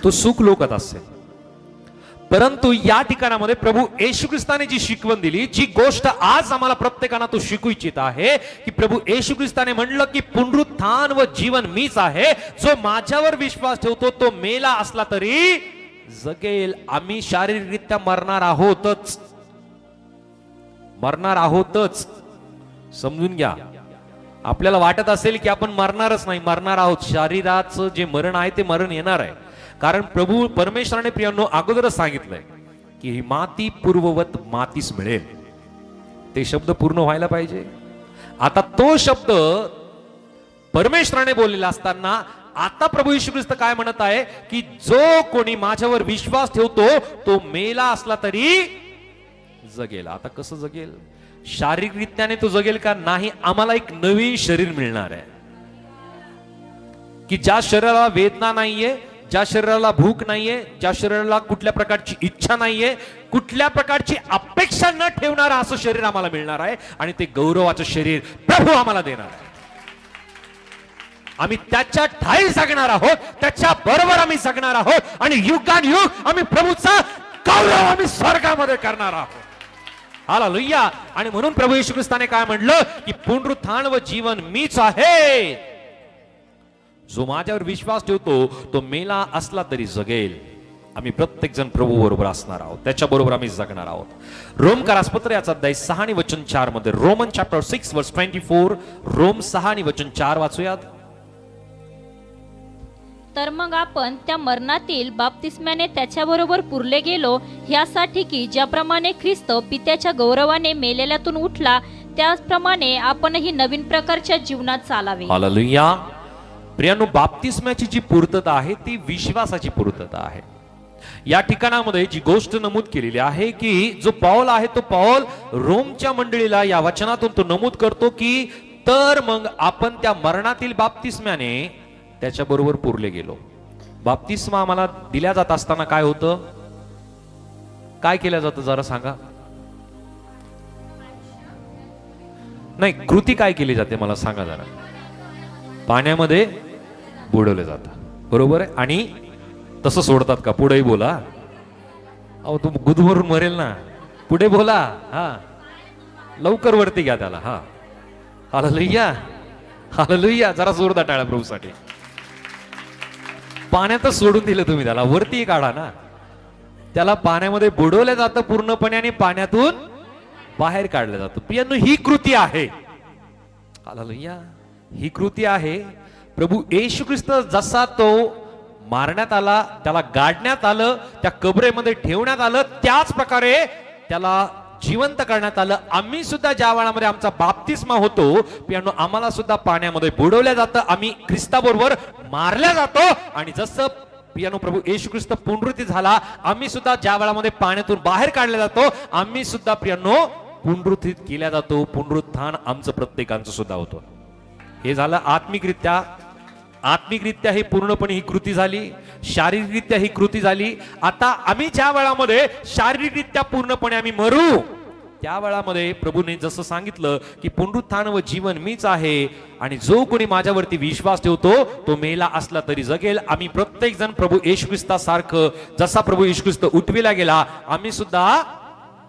तो सुख लोकत असेल. परंतु या ठिकाणामध्ये प्रभू येशू ख्रिस्ताने जी शिकवण दिली, जी गोष्ट आज आम्हाला प्रत्येकाला तो शिकू इच्छित आहे, की प्रभू येशू ख्रिस्ताने म्हणलं की पुनरुत्थान व जीवन मीच आहे. जो माझ्यावर विश्वास ठेवतो तो मेला असला तरी जगेल. आम्ही शारीरिकरित्या मरणार आहोतच, मरणार आहोतच. समजून घ्या. आपल्याला वाटत असेल की आपण मरणारच नाही, मरणार आहोत. शरीराचं जे मरण आहे ते मरण येणार आहे. कारण प्रभू परमेश्वराने प्रियांनो अगोदरच सांगितलंय की ही माती पूर्ववत मातीस मिळेल. ते शब्द पूर्ण व्हायला पाहिजे. आता तो शब्द परमेश्वराने बोललेला असताना आता प्रभू येशू ख्रिस्त काय म्हणत आहे की जो कोणी माझ्यावर विश्वास ठेवतो तो मेला असला तरी जगेल. आता कसं जगेल? शारीरिकरित्याने तो जगेल का? नाही. आम्हाला एक नवीन शरीर मिळणार आहे की ज्या शरीराला वेदना नाहीये, ज्या शरीराला भूक नाहीये, ज्या शरीराला कुठल्या प्रकारची इच्छा नाहीये, कुठल्या प्रकारची अपेक्षा न ठेवणारं असं शरीर आम्हाला मिळणार आहे. आणि ते गौरवाचं शरीर प्रभू आम्हाला देणार आहे. आम्ही त्याच्या ठाई जगणार आहोत, त्याच्या बरोबर आम्ही जगणार आहोत, आणि युगानुयुग आम्ही प्रभूचा गौरव आम्ही स्वर्गामध्ये करणार आहोत. हालेलुया. आणि म्हणून प्रभू येशू ख्रिस्ताने काय म्हणलं की पुनरुत्थान व जीवन मीच आहे. जो माझ्यावर विश्वास ठेवतो तो मेला असला तरी जगेल. आम्ही प्रत्येक जण प्रभू बरोबर असणार आहोत, त्याच्या बरोबर आम्ही जगणार आहोत. रोमकरासपत्र याचा अध्याय 6 आणि वचन 4 मध्ये, रोमन चॅप्टर 6 वर्स 24. रोम 6 आणि वचन 4 वाचूयात. तर मग आपण त्या मरणातील बाप्तिस्म्याने त्याच्याबरोबर पुरले गेलो, ह्यासाठी की ज्याप्रमाणे ख्रिस्त पित्याच्या गौरवाने मेलेल्यातून उठला, त्याचप्रमाणे आपणही नवीन प्रकारच्या जीवनात चालावे. हालेलुया. प्रियांनो, बाप्तिस्म्याची जी पूर्तता आहे ती विश्वासाची पूर्तता आहे. या ठिकाणामध्ये जी गोष्ट नमूद केलेली आहे की जो पौल आहे तो पौल रोमच्या मंडळीला या वचनातून तो नमूद करतो की तर मग आपण त्या मरणातील बाप्तिस्म्याने त्याच्या बरोबर पुरले गेलो. बाप्तिस्मा आम्हाला दिल्या जात असताना काय होतं? काय केलं जातं जरा सांगा. नाही, कृती काय केली जाते मला सांगा जरा. पाण्यामध्ये बुडवले जातात, बरोबर आहे. आणि तसं सोडतात का? पुढेही बोला. अहो तू गुदमरून मरेल ना. पुढे बोला. हा, लवकर वरती घ्या त्याला. हा, हालेलुया, हालेलुया. जरा जोरदार टाळ्या प्रभूसाठी. पाण्यातच सोडून दिलं तुम्ही त्याला, वरती काढा ना. त्याला पाण्यामध्ये बुडवलं जातं पूर्णपणे आणि पाण्यातून बाहेर काढलं जातं. प्रियांनो, ही कृती आहे. हालेलुया, ही कृती आहे. प्रभू येशू ख्रिस्त जसा तो मारण्यात आला, त्याला गाडण्यात आलं, त्या कबरेमध्ये ठेवण्यात आलं, त्याच प्रकारे त्याला जिवंत करण्यात आलं. आम्ही सुद्धा ज्या वेळामध्ये आमचा बाप्तिस्मा होतो, प्रियांनो, आम्हाला सुद्धा पाण्यामध्ये बुडवल्या जातं. आम्ही ख्रिस्ताबरोबर मारल्या जातो. आणि जसं प्रियांनो प्रभू येशू ख्रिस्त पुनरुत्थित झाला, आम्ही सुद्धा ज्या वेळामध्ये पाण्यातून बाहेर काढले जातो, आम्ही सुद्धा प्रियांनो पुनरुत्थित केल्या जातो. पुनरुत्थान आमचं प्रत्येकांचं सुद्धा होतं. हे झालं आत्मिकरित्या. आत्मिकरित्या ही पूर्णपणे ही कृती झाली, शारीरिकरित्या ही कृती झाली. आता आम्ही ज्या वेळामध्ये शारीरिकरित्या पूर्णपणे आम्ही मरू, त्या वेळामध्ये प्रभूने जसं सांगितलं की पुनरुत्थान व जीवन मीच आहे, आणि जो कोणी माझ्यावरती विश्वास ठेवतो तो मेला असला तरी जगेल. आम्ही प्रत्येक जण प्रभू येशू ख्रिस्तासारखं, जसा प्रभू येशू ख्रिस्त उठविला गेला, आम्ही सुद्धा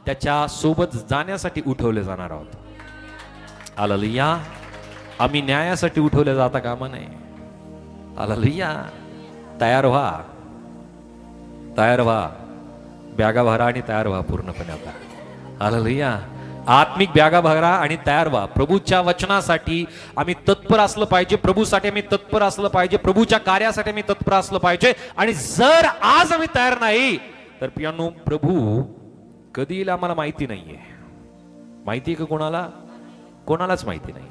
त्याच्या सोबत जाण्यासाठी उठवले जाणार आहोत. हालेलुया. आम्ही न्यायासाठी उठवले जाता कामा नये. हालेलुया. तयार व्हा, तयार व्हा. बॅगा भरा आणि तयार व्हा पूर्णपणे. आता हालेलुया. आत्मिक बॅगा भरा आणि तयार व्हा. प्रभूच्या वचनासाठी आम्ही तत्पर असलं पाहिजे, प्रभूसाठी आम्ही तत्पर असलं पाहिजे, प्रभूच्या कार्यासाठी आम्ही तत्पर असलं पाहिजे. आणि जर आज आम्ही तयार नाही तर पियानो प्रभू कधी येईल आम्हाला माहिती नाहीये. माहिती आहे का कोणाला? कोणालाच माहिती नाही,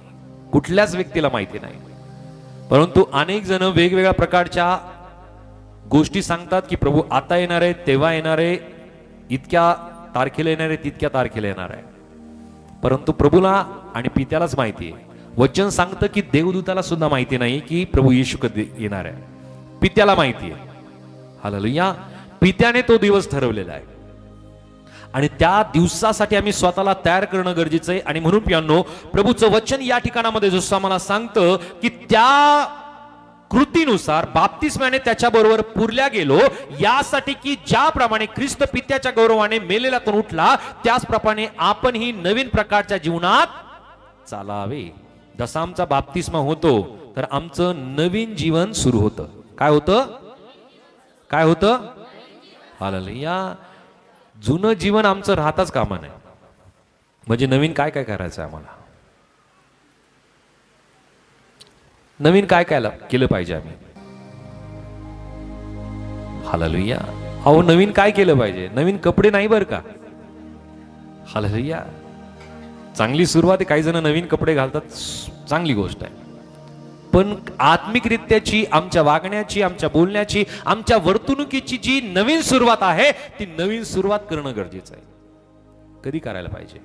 कुठल्याच व्यक्तीला माहिती नाही. परंतु अनेक जण वेगवेगळ्या प्रकारच्या गोष्टी सांगतात की प्रभू आता येणार आहे, तेव्हा येणार आहे, इतक्या तारखेला येणार आहे, तितक्या तारखेला येणार आहे. परंतु प्रभूला आणि पित्यालाच माहिती आहे. वचन सांगतं की देवदूताला सुद्धा माहिती नाही की प्रभू येशू कधी येणार आहे. पित्याला माहिती आहे. हालेलुया. पित्याने तो दिवस ठरवलेला आहे आणि त्या दिवसासाठी आम्ही स्वतःला तयार करणं गरजेचं आहे. आणि म्हणून पियांनो प्रभूचं वचन या ठिकाणामध्ये जसं आम्हाला सांगतं की त्या कृतीनुसार बाप्तिस्म्याने त्याच्याबरोबर पुरल्या गेलो, यासाठी की ज्याप्रमाणे ख्रिस्त पित्याच्या गौरवाने मेलेल्यातून उठला त्याचप्रमाणे आपण ही नवीन प्रकारच्या जीवनात चालावे. जसा आमचा बाप्तिस्मा होतो तर आमचं नवीन जीवन सुरू होतं. काय होतं? काय होतं? हालेलुया. जुनं जीवन आमचं राहताच कामा नये. म्हणजे नवीन काय काय करायचं आम्हाला? नवीन काय काय केलं पाहिजे आम्ही? हालेलुया. अहो नवीन काय केलं पाहिजे? नवीन कपडे नाही बरं का. हालेलुया. चांगली सुरुवात आहे, काही जण नवीन कपडे घालतात, चांगली गोष्ट आहे. पण आत्मिकरित्याची, आमच्या वागण्याची, आमच्या बोलण्याची, आमच्या वर्तणुकीची जी नवीन सुरुवात आहे ती नवीन सुरुवात करणं गरजेचं आहे. कधी करायला पाहिजे?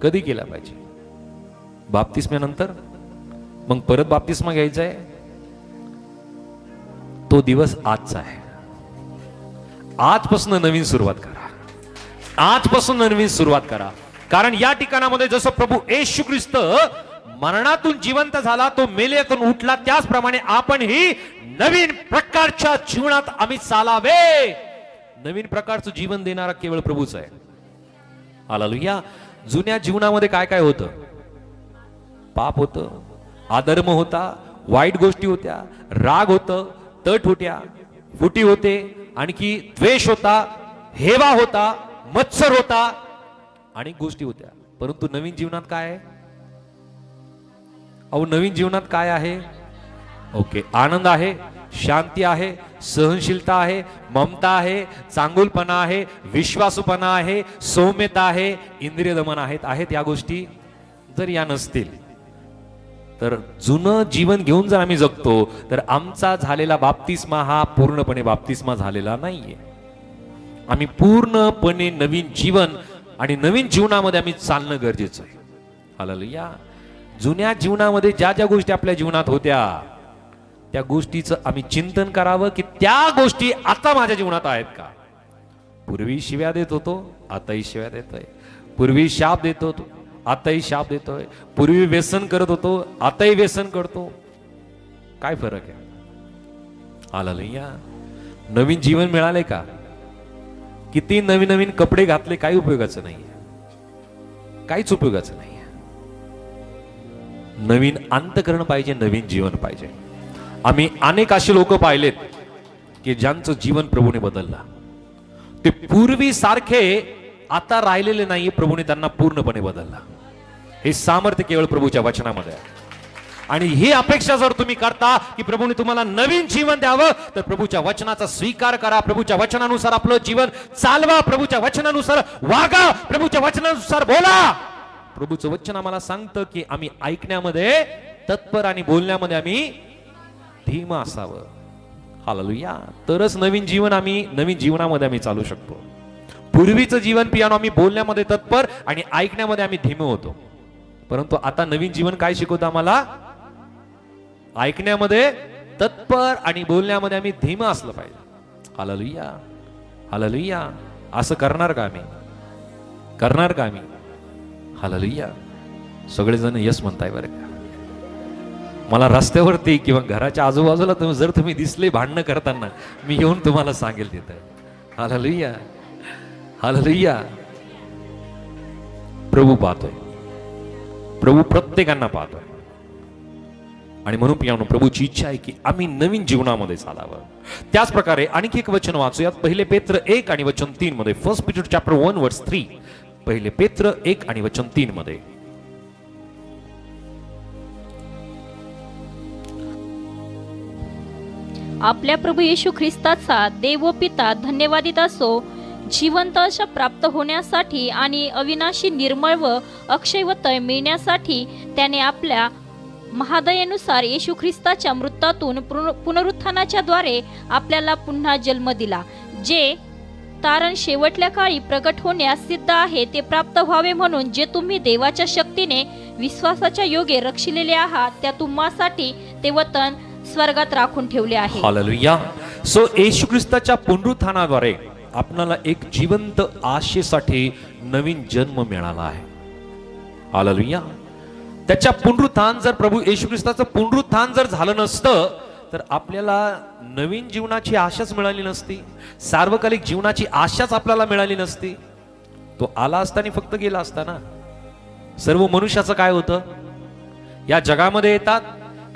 कधी केला पाहिजे? बाप्तिस्म्यानंतर. मग परत बाप्तिस्मा घ्यायचा आहे, तो दिवस आजचा आहे. आजपासून नवीन सुरुवात करा. आजपासून नवीन सुरुवात करा. कारण या ठिकाणामध्ये जसं प्रभू येशू ख्रिस्त मरणातून जिवंत झाला, तो मेलेतून उठला, त्याचप्रमाणे आपण ही नवीन प्रकारच्या जीवनात आम्ही चालावे. नवीन प्रकारचं जीवन देणारा केवळ प्रभूच आहे. हालेलुया. जुन्या जीवनामध्ये काय काय होतं? पाप होतं, अधर्म होता, वाईट गोष्टी होत्या, राग होतं, तट होत्या, फुटी होते, आणखी द्वेष होता, हेवा होता, मत्सर होता, अनेक गोष्टी होत्या. परंतु नवीन जीवनात काय आहे? अहो नवीन जीवनात काय आहे? ओके, आनंद आहे, शांती आहे, सहनशीलता आहे, ममता आहे, चांगुलपणा आहे, विश्वासूपणा आहे, सौम्यता आहे, इंद्रिय दमन आहेत या गोष्टी. जर या नसतील तर जुनं जीवन घेऊन जर आम्ही जगतो तर आमचा झालेला बाप्तिस्मा हा पूर्णपणे बाप्तिस्मा झालेला नाहीये. आम्ही पूर्णपणे नवीन जीवन आणि नवीन जीवनामध्ये आम्ही चालणं गरजेचं आहे. हालेलुया. जुन्या जीवनामध्ये ज्या ज्या गोष्टी आपल्या जीवनात होत्या त्या गोष्टीचं आम्ही चिंतन करावं की त्या गोष्टी आता माझ्या जीवनात आहेत का? पूर्वी शिव्या देत होतो, आताही शिव्या देतोय. पूर्वी शाप देत होतो, आताही शाप देतोय. पूर्वी व्यसन करत होतो, आताही व्यसन करतो. काय फरक आहे? हालेलुया. नवीन जीवन मिळाले का? किती नवीन नवीन कपडे घातले, काही उपयोगाचं नाहीये, काहीच उपयोगाचं नाहीये. नवीन अंतःकरण पाहिजे, नवीन जीवन पाहिजे. आम्ही अनेक असे लोक पाहिलेत की ज्यांचं जीवन प्रभूने बदललं. ते पूर्वी सारखे आता राहिलेले नाहीये, प्रभूने त्यांना पूर्णपणे बदलला. हे सामर्थ्य केवळ प्रभूच्या वचनामध्ये आहे. आणि ही अपेक्षा जर तुम्ही करता की प्रभूने तुम्हाला नवीन जीवन द्यावं तर प्रभूच्या वचनाचा स्वीकार करा. प्रभूच्या वचनानुसार आपलं जीवन चालवा, प्रभूच्या वचनानुसार वागा, प्रभूच्या वचनानुसार बोला. प्रभूचं वचन आम्हाला सांगतं की आम्ही ऐकण्यामध्ये तत्पर आणि बोलण्यामध्ये आम्ही धीम असावं. हालेलुया. तरच नवीन जीवनामध्ये आम्ही चालू शकतो. पूर्वीचं जीवन पियानो आम्ही बोलण्यामध्ये तत्पर आणि ऐकण्यामध्ये आम्ही धीम होतो. परंतु आता नवीन जीवन काय शिकवतं आम्हाला? ऐकण्यामध्ये तत्पर आणि बोलण्यामध्ये आम्ही धीम असलं पाहिजे. हालेलुया. हालेलुया. असं करणार का आम्ही? करणार का आम्ही? हालेलुया. सगळेजण यस म्हणताय बरं का. मला रस्त्यावरती किंवा घराच्या आजूबाजूला जर तुम्ही दिसले भांडणं करताना, मी येऊन तुम्हाला सांगेल तिथं. हालेलुया. हालेलुया. प्रभू पाहतोय, प्रभू प्रत्येकांना पाहतोय. आणि म्हणून प्रियानो, प्रभूची इच्छा आहे की आम्ही नवीन जीवनामध्ये चालावं. त्याच प्रकारे आणखी एक वचन वाचूयात, पहिले पेत्र 1 आणि वचन 3 मध्ये. 1 Peter chapter 1 verse 3. पहिले पेत्र 1 आणि वचन 3 मध्ये. आपल्या प्रभू येशू ख्रिस्ताचा देव व पिता धन्यवादित असो, जिवंत अशा प्राप्त होण्यासाठी आणि अविनाशी निर्मळ व अक्षय व तय मिळण्यासाठी त्याने आपल्या महादयेनुसार येशू ख्रिस्ताच्या मृत्यूतून पुनरुत्थानाच्या द्वारे आपल्याला पुन्हा जन्म दिला, जे तारण शेवटल्या काळी प्रगट होण्यास सिद्ध आहे ते प्राप्त व्हावे म्हणून, जे तुम्ही देवाच्या शक्तीने विश्वासाच्या योगे रक्षिलेले आहात, त्या तुम्हासाठी ते वतन स्वर्गात राखून ठेवले आहे. हालेलुया. सो येशू ख्रिस्ताच्या पुनरुत्थानाद्वारे आपल्याला एक जिवंत आशेसाठी नवीन जन्म मिळाला आहे. हालेलुया. त्याच्या पुनरुत्थान जर प्रभू येशू ख्रिस्ताचं पुनरुत्थान जर झालं नसतं तर आपल्याला नवीन जीवनाची आशाच मिळाली नसती, सार्वकालिक जीवनाची आशाच आपल्याला मिळाली नसती. तो आला असताना फक्त गेला असता ना. सर्व मनुष्याचं काय होतं, या जगामध्ये येतात,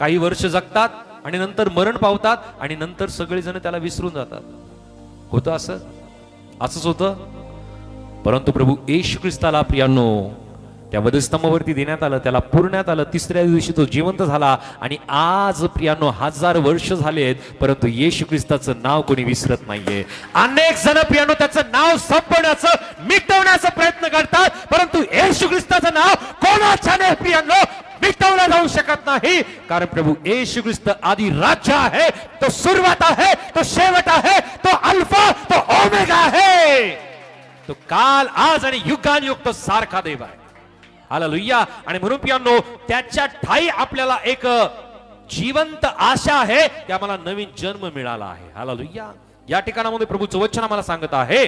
काही वर्ष जगतात आणि नंतर मरण पावतात आणि नंतर सगळेजण त्याला विसरून जातात. होतं असंच होतं. परंतु प्रभू येशू ख्रिस्ताला प्रियांनो त्या वधस्तंभावरती देण्यात आलं, त्याला पुरण्यात आलं. तिसऱ्या दिवशी तो जिवंत झाला आणि आज प्रियांनो 1000 वर्ष झालेत, परंतु येशू ख्रिस्ताचं नाव कोणी विसरत नाहीये. अनेक जण प्रियांनो त्याचं नाव संपवण्याचं, मिटवण्याचा प्रयत्न करतात, परंतु येशू ख्रिस्ताचं नाव कोणाच्याने प्रियांनो मिटवलं जाऊ शकत नाही. कारण प्रभू येशू ख्रिस्त आदि राज्य आहे, तो सुरुवात आहे, तो शेवट आहे, तो अल्फा, तो ओमेगा आहे. तो काल, आज आणि युगानुयुग तो सारखा देव आहे. हालेलुया. आणि म्हणून प्रियांनो त्याच्या ठाई आपल्याला एक जिवंत आशा आहे की आम्हाला नवीन जन्म मिळाला आहे. हालेलुया. या ठिकाणामध्ये प्रभूचं वचन आम्हाला सांगत आहे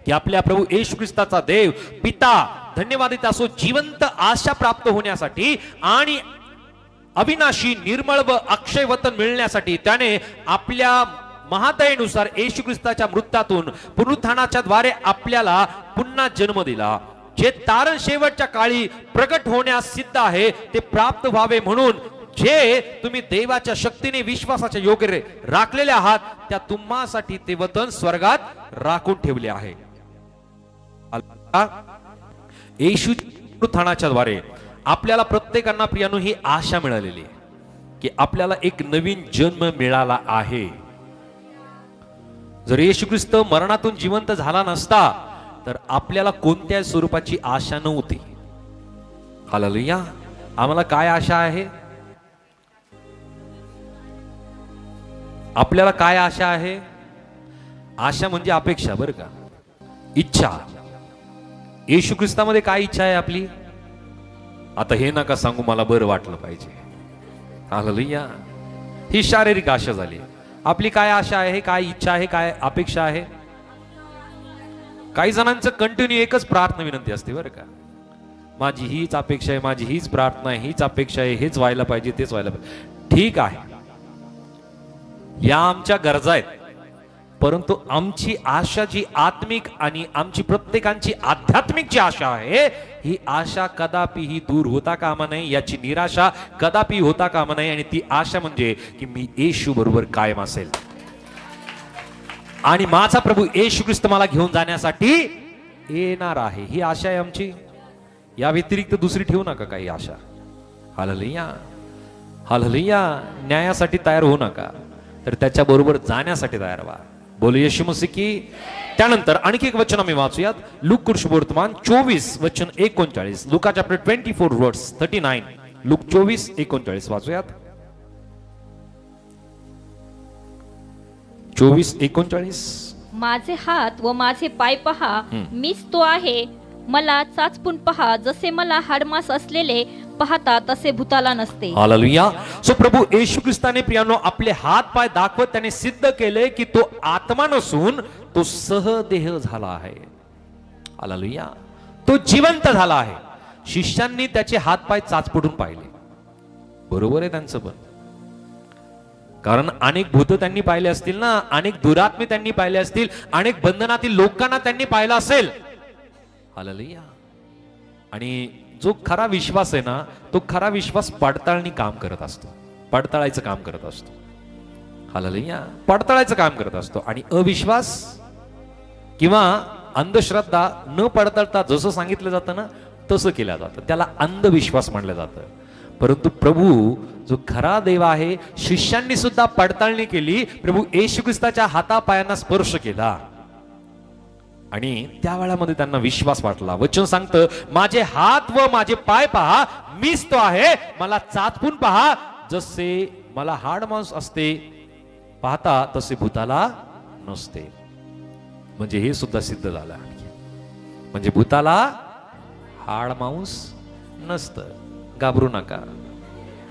की आपल्या प्रभू येशू ख्रिस्ताचा देव पिता धन्यवादित असो, जिवंत आशा प्राप्त होण्यासाठी आणि अविनाशी निर्मळ व अक्षय वतन मिळण्यासाठी त्याने आपल्या महादयेनुसार येशू ख्रिस्ताच्या मृत्यूतून पुनरुत्थानाच्या द्वारे आपल्याला पुन्हा जन्म दिला, जे तारण शेवटच्या काळी प्रगट होण्यास सिद्ध आहे ते प्राप्त व्हावे म्हणून, जे तुम्ही देवाच्या शक्तीने विश्वासाच्या योग्य राखलेले आहात, त्या तुम्हासाठी ते वतन स्वर्गात राखून ठेवले आहे. येशू पुनरुत्थानाच्या द्वारे आपल्याला प्रत्येकांना प्रियानो ही आशा मिळालेली की आपल्याला एक नवीन जन्म मिळाला आहे. जर येशू ख्रिस्त मरणातून जिवंत झाला नसता तर आपल्याला कोणत्या स्वरूपाची आशा नव्हती. हालेलुया. आम्हाला काय आशा आहे? आपल्याला काय आशा आहे? आशा म्हणजे अपेक्षा, बरं का, इच्छा. येशू ख्रिस्तामध्ये काय इच्छा आहे आपली? आता हे नका सांगू मला बरं वाटलं पाहिजे. हालेलुया. ही शारीरिक आशा झाली. आपली काय आशा आहे, काय इच्छा आहे, काय अपेक्षा आहे? काही जणांचं कंटिन्यू एकच प्रार्थना विनंती असते, बरं का, माझी हीच अपेक्षा आहे, माझी हीच प्रार्थना आहे, हीच अपेक्षा आहे, हेच व्हायला पाहिजे, तेच व्हायला पाहिजे. ठीक आहे, या आमच्या गरजा आहेत, परंतु आमची आशा जी आत्मिक आणि आमची प्रत्येकांची आध्यात्मिक जी आशा आहे, ही आशा कदापिही दूर होता कामा नये, याची निराशा कदापि होता कामा नये. आणि ती आशा म्हणजे की मी येशू बरोबर कायम असेल आणि माझा प्रभू येशू ख्रिस्त मला घेऊन जाण्यासाठी येणार आहे. ही आशा आहे आमची. या व्यतिरिक्त दुसरी ठेवू नका काही आशा. हालेलुया. हालेलुया. न्यायासाठी तयार होऊ नका, तर त्याच्या बरोबर जाण्यासाठी तयार व्हा. बोल येशू मसीह की. त्यानंतर आणखी एक वचन आम्ही वाचूयात. लूक वर्तमान 24 वचन 39. लुका चॅप्टर 24 वर्स 39. लूक 24:39 वाचूयात. 24:39. माझे हात व माझे पाय पहा, मीच तो आहे. मला चाचपून पहा, जसे मला हाडमास असलेले पाहता तसे भूताला नसते. हालेलुया. सो प्रभू येशू ख्रिस्ताने प्रियानो आपले हात पाय दाखवत त्याने सिद्ध केले की तो आत्मा नसून तो सहदेह झाला आहे. हालेलुया. तो जिवंत झाला आहे. शिष्यांनी त्याचे हात पाय चाचपडून पाहिले. बरोबर आहे त्यांचं पण, कारण अनेक भूत त्यांनी पाहिले असतील ना, अनेक दुरात्मे त्यांनी पाहिले असतील, अनेक बंधनातील लोकांना त्यांनी पाहिलं असेल. हालेलुया. आणि जो खरा विश्वास आहे ना, तो खरा विश्वास पडताळणी काम करत असतो. पडताळायचं काम करत असतो. हालेलुया, पडताळायचं काम करत असतो. आणि अविश्वास किंवा अंधश्रद्धा न पडताळता जसं सांगितलं जातं ना तसं केलं जातं, त्याला अंधविश्वास म्हणलं जातं. परंतु प्रभू जो खरा देव आहे, शिष्यांनी सुद्धा पडताळणी केली, प्रभू येशू ख्रिस्ताच्या हातापायांना स्पर्श केला आणि त्या वेळामध्ये त्यांना विश्वास वाटला. वचन सांगतं, माझे हात व माझे पाय पहा, मीच तो आहे, मला चाचपून पहा, जसे मला हाड मांस असते पाहता तसे भूताला नसते. म्हणजे हे सुद्धा सिद्ध झालं. म्हणजे भूताला हाड मांस नसतं. घाबरू नका.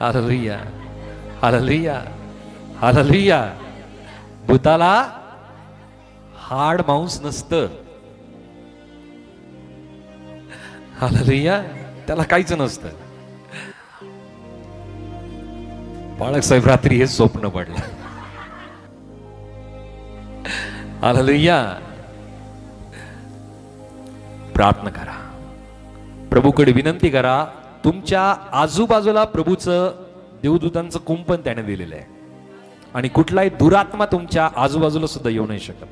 Hallelujah, hallelujah, hallelujah. भूताला हाड मांस नसतं. हालेलुया, त्याला काहीच नसतं. बाळक साहेब रात्री हे स्वप्न पडलं. हालेलुया. प्रार्थना करा, प्रभूकडे विनंती करा. तुमच्या आजूबाजूला प्रभूचं देवदूतांचं कुंपण त्याने दिलेलं आहे आणि कुठलाही दुरात्मा तुमच्या आजूबाजूला सुद्धा येऊ नाही शकत.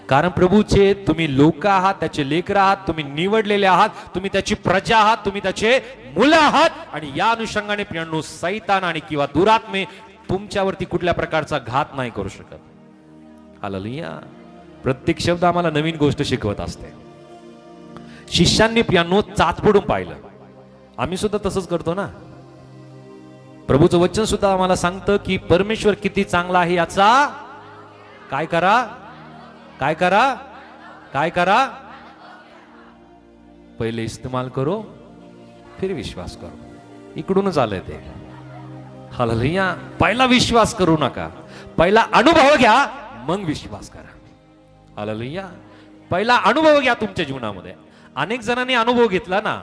कारण प्रभूचे तुम्ही लोक आहात, त्याचे लेकर आहात, तुम्ही निवडलेले आहात, तुम्ही त्याची प्रजा आहात, तुम्ही त्याचे मुलं आहात. आणि या अनुषंगाने प्रियांनो, सैतान आणि किंवा दुरात्मे तुमच्यावरती कुठल्या प्रकारचा घात नाही करू शकत. हालेलुया. प्रत्येक शब्द आम्हाला नवीन गोष्ट शिकवत असते. शिष्यांनी प्रियांनो चाचपडून पाहिलं. आम्ही सुद्धा तसंच करतो ना. प्रभूचं वचन सुद्धा आम्हाला सांगतं की परमेश्वर किती चांगला आहे याचा काय करा, काय करा, काय करा, पहिले इस्तेमाल करो फिर विश्वास करो. इकडूनच आलंय ते. हालेलुया. पहिला विश्वास करू नका, पहिला अनुभव घ्या मग विश्वास करा. हालेलुया. पहिला अनुभव घ्या तुमच्या जीवनामध्ये. अनेक जणांनी अनुभव घेतला ना,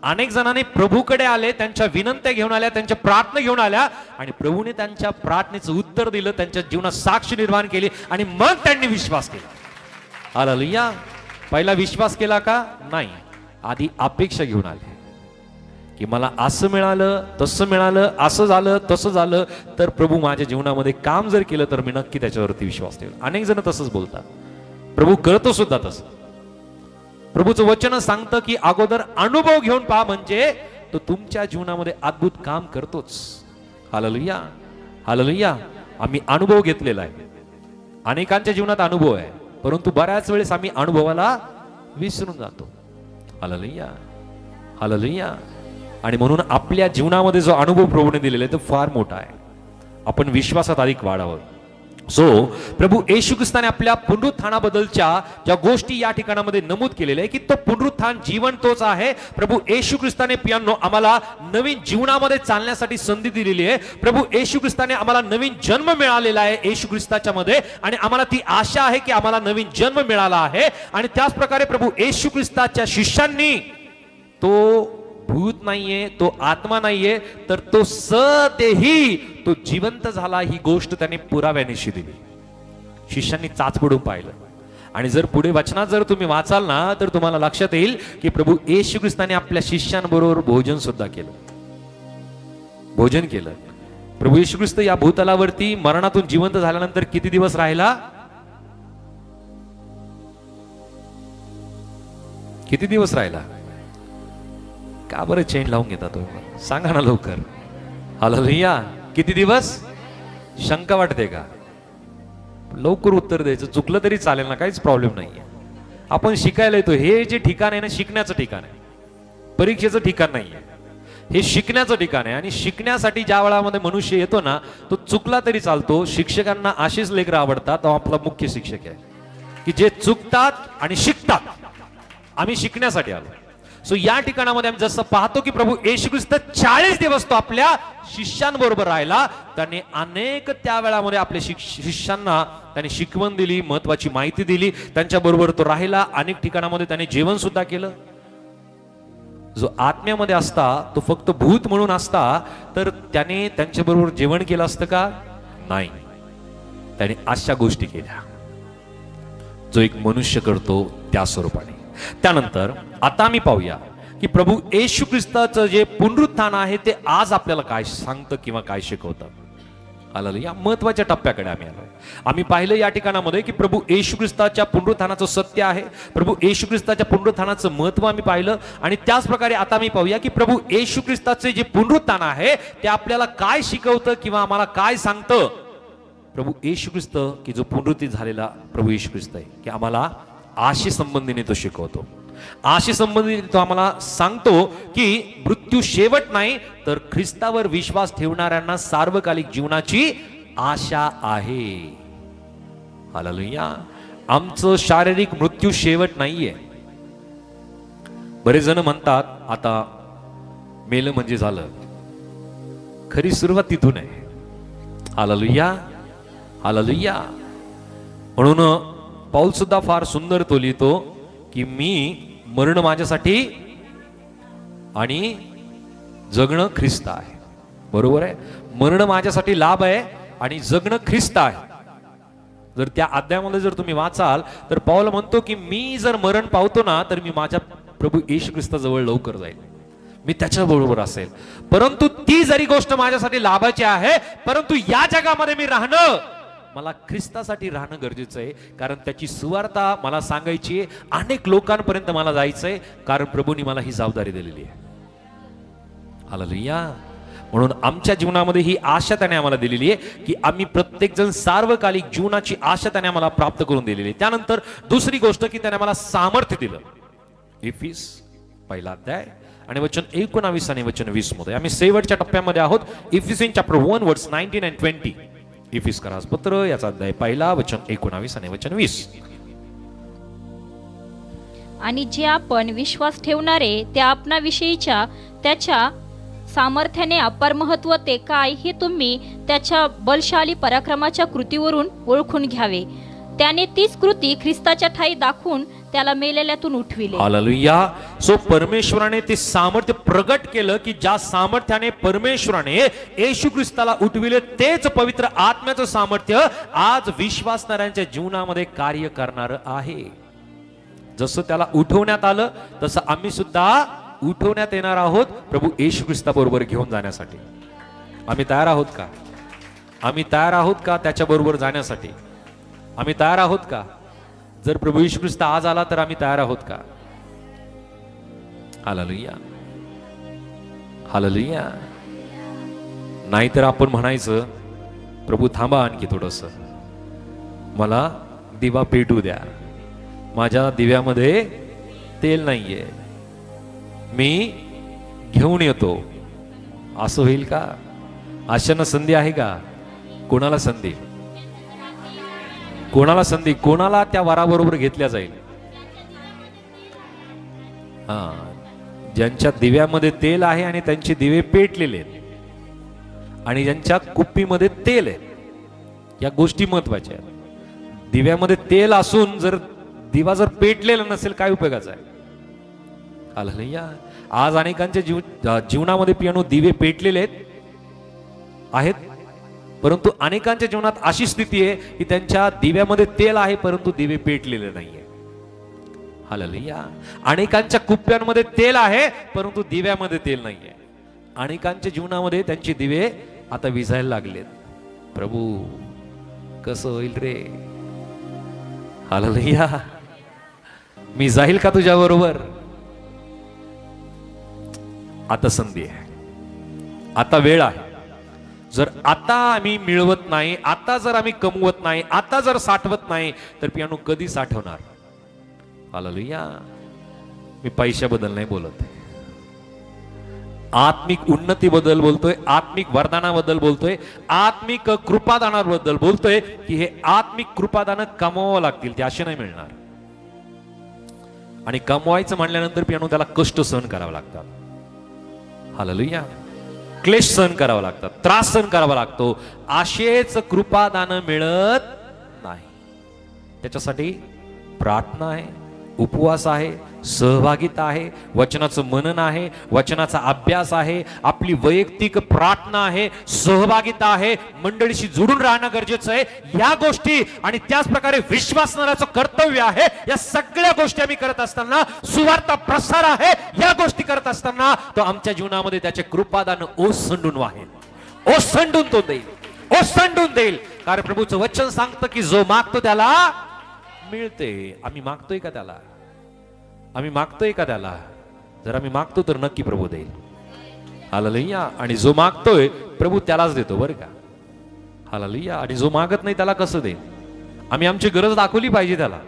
अनेक जणांनी प्रभूकडे आले, त्यांच्या विनंत्या घेऊन आल्या, त्यांच्या प्रार्थना घेऊन आल्या आणि प्रभूने त्यांच्या प्रार्थनेचं उत्तर दिलं, त्यांच्या जीवनात साक्ष निर्माण केली आणि मग त्यांनी विश्वास केला. हालेलुया. पहिला विश्वास केला का? नाही. आधी अपेक्षा घेऊन आले की मला असं मिळालं, तसं मिळालं, असं झालं, तसं झालं तर प्रभू माझ्या जीवनामध्ये काम जर केलं तर मी नक्की त्याच्यावरती विश्वास ठेवेल. अनेक जण तसंच बोलतात. प्रभू करतो सुद्धा तसं. प्रभूचं वचन सांगतं की अगोदर अनुभव घेऊन पहा, म्हणजे तो तुमच्या जीवनामध्ये अद्भुत काम करतोच. Hallelujah, hallelujah. आम्ही अनुभव घेतलेला आहे. अनेकांच्या जीवनात अनुभव आहे, परंतु बऱ्याच वेळेस आम्ही अनुभवाला विसरून जातो. Hallelujah, hallelujah. आणि म्हणून आपल्या जीवनामध्ये जो अनुभव प्रभूने दिलेला आहे तो फार मोठा आहे. आपण विश्वासात अधिक वाढावं. सो प्रभू येशू ख्रिस्ताने आपल्या पुनरुत्थानाबद्दलच्या ज्या गोष्टी या ठिकाणामध्ये नमूद केलेल्या आहे की तो पुनरुत्थान जीवन तोच आहे. प्रभू येशू ख्रिस्ताने प्रियांनो आम्हाला नवीन जीवनामध्ये चालण्यासाठी संधी दिलेली आहे. प्रभू येशू ख्रिस्ताने आम्हाला नवीन जन्म मिळालेला आहे येशू ख्रिस्ताच्या मध्ये आणि आम्हाला ती आशा आहे की आम्हाला नवीन जन्म मिळाला आहे. आणि त्याच प्रकारे प्रभू येशू ख्रिस्ताच्या शिष्यांनी तो भूत नाहीये, तो आत्मा नाहीये, तर तो सदेही तो जिवंत झाला ही गोष्ट त्याने पुराव्यानिशी दिली. शिष्यांनी चाचपडून पाहिलं. आणि जर पुढे वचनात जर तुम्ही वाचाल ना तर तुम्हाला लक्षात येईल की प्रभू येशू ख्रिस्ताने आपल्या शिष्यांबरोबर भोजन सुद्धा केलं. भोजन केलं. प्रभू येशू ख्रिस्त या भूतलावरती मरणातून जिवंत झाल्यानंतर किती दिवस राहिला? किती दिवस राहिला? का बरं चेन लावून घेता तुम्ही? सांगा ना लवकर. हालेलुया. किती दिवस? शंका वाटते का? लवकर उत्तर द्यायचं. चुकलं तरी चालेल ना, काहीच प्रॉब्लेम नाहीये. आपण शिकायला येतो. हे जे ठिकाण आहे ना, शिकण्याचं ठिकाण आहे, परीक्षेचं ठिकाण नाहीये. हे शिकण्याचं ठिकाण आहे. आणि शिकण्यासाठी ज्या वेळामध्ये मनुष्य येतो ना, तो चुकला तरी चालतो. शिक्षकांना अशीच लेकरं आवडतात. तो आपला मुख्य शिक्षक आहे की जे चुकतात आणि शिकतात. आम्ही शिकण्यासाठी आलो. सो या ठिकाणामध्ये आम्ही जसं पाहतो की प्रभू येशू ख्रिस्त 40 दिवस तो आपल्या शिष्यांबरोबर राहिला. त्याने अनेक त्या वेळामध्ये आपल्या शिष्यांना त्याने शिकवण दिली, महत्वाची माहिती दिली. त्यांच्या बरोबर तो राहिला. अनेक ठिकाणामध्ये त्याने जेवण सुद्धा केलं. जो आत्म्यामध्ये असता तो फक्त भूत म्हणून असता तर त्याने त्यांच्या बरोबर जेवण केलं असतं का? नाही. त्याने अशा गोष्टी केल्या जो एक मनुष्य करतो त्या स्वरूपाने. त्यानंतर आता आम्ही पाहूया की प्रभू येशू ख्रिस्ताचं जे पुनरुत्थान आहे ते आज आपल्याला काय सांगतं किंवा काय शिकवतं. हालेलुया. महत्वाच्या टप्प्याकडे आम्ही आलो. आम्ही पाहिलं या ठिकाणामध्ये की प्रभू येशू ख्रिस्ताच्या पुनरुत्थानाचं सत्य आहे, प्रभू येशू ख्रिस्ताच्या पुनरुत्थानाचं महत्व आम्ही पाहिलं. आणि त्याच प्रकारे आता मी पाहूया की प्रभू येशू ख्रिस्ताचे जे पुनरुत्थान आहे ते आपल्याला काय शिकवतं किंवा आम्हाला काय सांगतं. प्रभू येशू ख्रिस्त की जो पुनरुत्थित झालेला प्रभू येशू ख्रिस्त आहे की आम्हाला आशे संबंधीने तो शिकवतो. आशे संबंधी तो आम्हाला सांगतो की मृत्यू शेवट नाही, तर ख्रिस्तावर विश्वास ठेवणाऱ्यांना सार्वकालिक जीवनाची आशा आहे. हालेलुया. आमचं शारीरिक मृत्यू शेवट नाहीये. बरेच जण म्हणतात आता मेलं म्हणजे झालं. खरी सुरुवात तिथून आहे. हालेलुया. हालेलुया. म्हणून पौल सुद्धा फार सुंदर तो लिहितो की मी मरण माझ्यासाठी आणि जगणं ख्रिस्त आहे. बरोबर आहे. मरण माझ्यासाठी लाभ आहे आणि जगणं ख्रिस्त आहे. जर त्या अध्यायामध्ये जर तुम्ही वाचाल तर पौल म्हणतो की मी जर मरण पावतो ना तर मी माझ्या प्रभू येशू ख्रिस्ताजवळ लवकर जाईल, मी त्याच्या बरोबर असेल. परंतु ती जरी गोष्ट माझ्यासाठी लाभाची आहे, परंतु या जगामध्ये मी राहणं, मला ख्रिस्तासाठी राहणं गरजेचं आहे. कारण त्याची सुवार्ता मला सांगायची आहे, अनेक लोकांपर्यंत मला जायचंय, कारण प्रभूंनी मला ही जबाबदारी दिलेली आहे. हालेलुया. म्हणून आमच्या जीवनामध्ये ही आशा त्याने आम्हाला दिलेली आहे की आम्ही प्रत्येक जण सार्वकालिक जीवनाची आशा त्याने आम्हाला प्राप्त करून दिलेली आहे. त्यानंतर दुसरी गोष्ट की त्याने मला सामर्थ्य दिलं. इफिस पहिला अध्याय आणि वचन 19 आणि वचन 20 मध्ये आम्ही शेवटच्या टप्प्यामध्ये आहोत. इफिसियन चॅप्टर 1 वर्स 19 and 20. इफिस करास पत्र याचा अध्याय पहिला वचन 19 आणि वचन 20. आणि जे आपण विश्वास ठेवणारे त्या आपणाविषयीच्या त्याच्या सामर्थ्याने अपार महत्व ते काय हे तुम्ही त्याच्या बलशाली पराक्रमाच्या कृतीवरून ओळखून घ्यावे. त्याने तीच कृती ख्रिस्ताच्या ठाई दाखवून त्याला मेलेल्यातून उठविले. हालेलुया. सो परमेश्वराने ते सामर्थ्य प्रगट केलं की ज्या सामर्थ्याने परमेश्वराने येशू ख्रिस्ताला उठविले तेच पवित्र आत्म्याचं सामर्थ्य आज विश्वासणाऱ्यांच्या जीवनामध्ये कार्य करणार आहे. जसं त्याला उठवण्यात आलं तसं आम्ही सुद्धा उठवण्यात येणार आहोत प्रभू येशू ख्रिस्ताबरोबर घेऊन जाण्यासाठी. आम्ही तयार आहोत का? आम्ही तयार आहोत का त्याच्या बरोबर जाण्यासाठी? आम्ही तयार आहोत का? जर प्रभू येशू ख्रिस्त आज आला तर आम्ही तयार आहोत का? हालेलुया. हालेलुया. नाहीतर आपण म्हणायचं प्रभू थांबा आणखी थोडंसं, मला दिवा पेटू द्या, माझ्या दिव्यामध्ये तेल नाहीये, मी घेऊन येतो. असं होईल का? आशांना संधी आहे का? कोणाला संधी? कोणाला संधी? कोणाला त्या वराबरोबर घेतल्या जाईल? ज्यांच्या दिव्यामध्ये तेल आहे आणि त्यांचे दिवे पेटलेले आहेत आणि ज्यांच्या कुप्पीमध्ये तेल आहे, या गोष्टी महत्वाच्या आहेत. दिव्यामध्ये तेल असून जर दिवा जर पेटलेला नसेल काय उपयोगाचा आहे? हालेलुया. आज अनेकांच्या जीवनामध्ये पियानो दिवे पेटलेले आहेत, परंतु अनेकांच्या जीवनात अशी स्थिती आहे की त्यांच्या दिव्यामध्ये तेल आहे परंतु दिवे पेटलेले नाहीये. हालेलुया. अनेकांच्या कुप्प्यांमध्ये तेल आहे परंतु दिव्यामध्ये तेल नाहीये. अनेकांच्या जीवनामध्ये त्यांचे दिवे आता विझायला लागलेत. प्रभू कसं होईल रे? हालेलुया. मी जाईल का तुझ्या बरोबर? आता संधी आहे, आता वेळ आहे. जर आता आम्ही मिळवत नाही, आता जर आम्ही कमवत नाही, आता जर साठवत नाही तर पियानो कधी साठवणार? हालेलुया. मी पैशाबद्दल नाही बोलत, आत्मिक उन्नतीबद्दल बोलतोय, आत्मिक वरदानाबद्दल बोलतोय, आत्मिक कृपादानाबद्दल बोलतोय की हे आत्मिक कृपादान कमवावं लागतील, ते असे नाही मिळणार. आणि कमवायचं म्हणल्यानंतर पियानो त्याला कष्ट सहन करावं लागतात. हालेलुया. क्लेश सहन करावा लागतात, त्रास सहन करावा लागतो. असेच कृपादान मिळत नाही. त्याच्यासाठी प्रार्थना आहे, उपवास आहे, सहभागिता आहे, वचनाचं मनन आहे, वचनाचा अभ्यास आहे, आपली वैयक्तिक प्रार्थना आहे, सहभागिता आहे, मंडळीशी जुडून राहणं गरजेचं आहे. या गोष्टी आणि त्याच प्रकारे विश्वासणाऱ्याचं कर्तव्य आहे. या सगळ्या गोष्टी आम्ही करत असताना, सुवार्ता प्रसार आहे, या गोष्टी करत असताना तो आमच्या जीवनामध्ये त्याचे कृपादान ओसंडून वाहेल, ओसंडून तो देईल, ओसंडून देईल. कारण प्रभूचं वचन सांगतं की जो मागतो त्याला मिळते. आम्ही मागतोय का त्याला? आम्ही मागतोय का त्याला? जर आम्ही मागतो तर नक्की प्रभू देईल. हालेलुया. आणि जो मागतोय प्रभू त्यालाच देतो बरं का. हालेलुया. आणि जो मागत नाही त्याला कसं देईल? आम्ही आमची गरज दाखवली पाहिजे त्याला.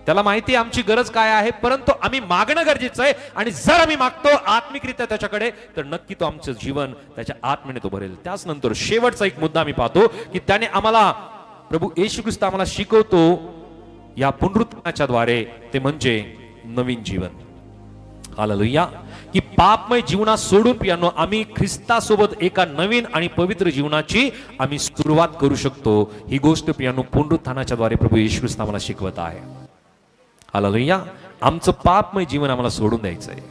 त्याला माहिती आहे आमची गरज काय आहे, परंतु आम्ही मागणं गरजेचं आहे. आणि जर आम्ही मागतो आत्मिकरित्या त्याच्याकडे, तर नक्की तो आमचं जीवन त्याच्या आत्म्याने तो भरेल. त्याच नंतर शेवटचा एक मुद्दा आम्ही पाहतो की त्याने आम्हाला, प्रभू येशू ख्रिस्त आम्हाला शिकवतो या पुनरुत्थानाच्या द्वारे, ते म्हणजे नवीन जीवन. हालेलुया. की पापमय जीवना सोडून पियानो आम्ही ख्रिस्तासोबत एका नवीन आणि पवित्र जीवनाची आम्ही सुरुवात करू शकतो. ही गोष्ट पियानो पुनरुत्थानाच्या द्वारे प्रभू येशू ख्रिस्त आम्हाला शिकवत आहे. हालेलुया. आमचं पापमय जीवन आम्हाला सोडून द्यायचं आहे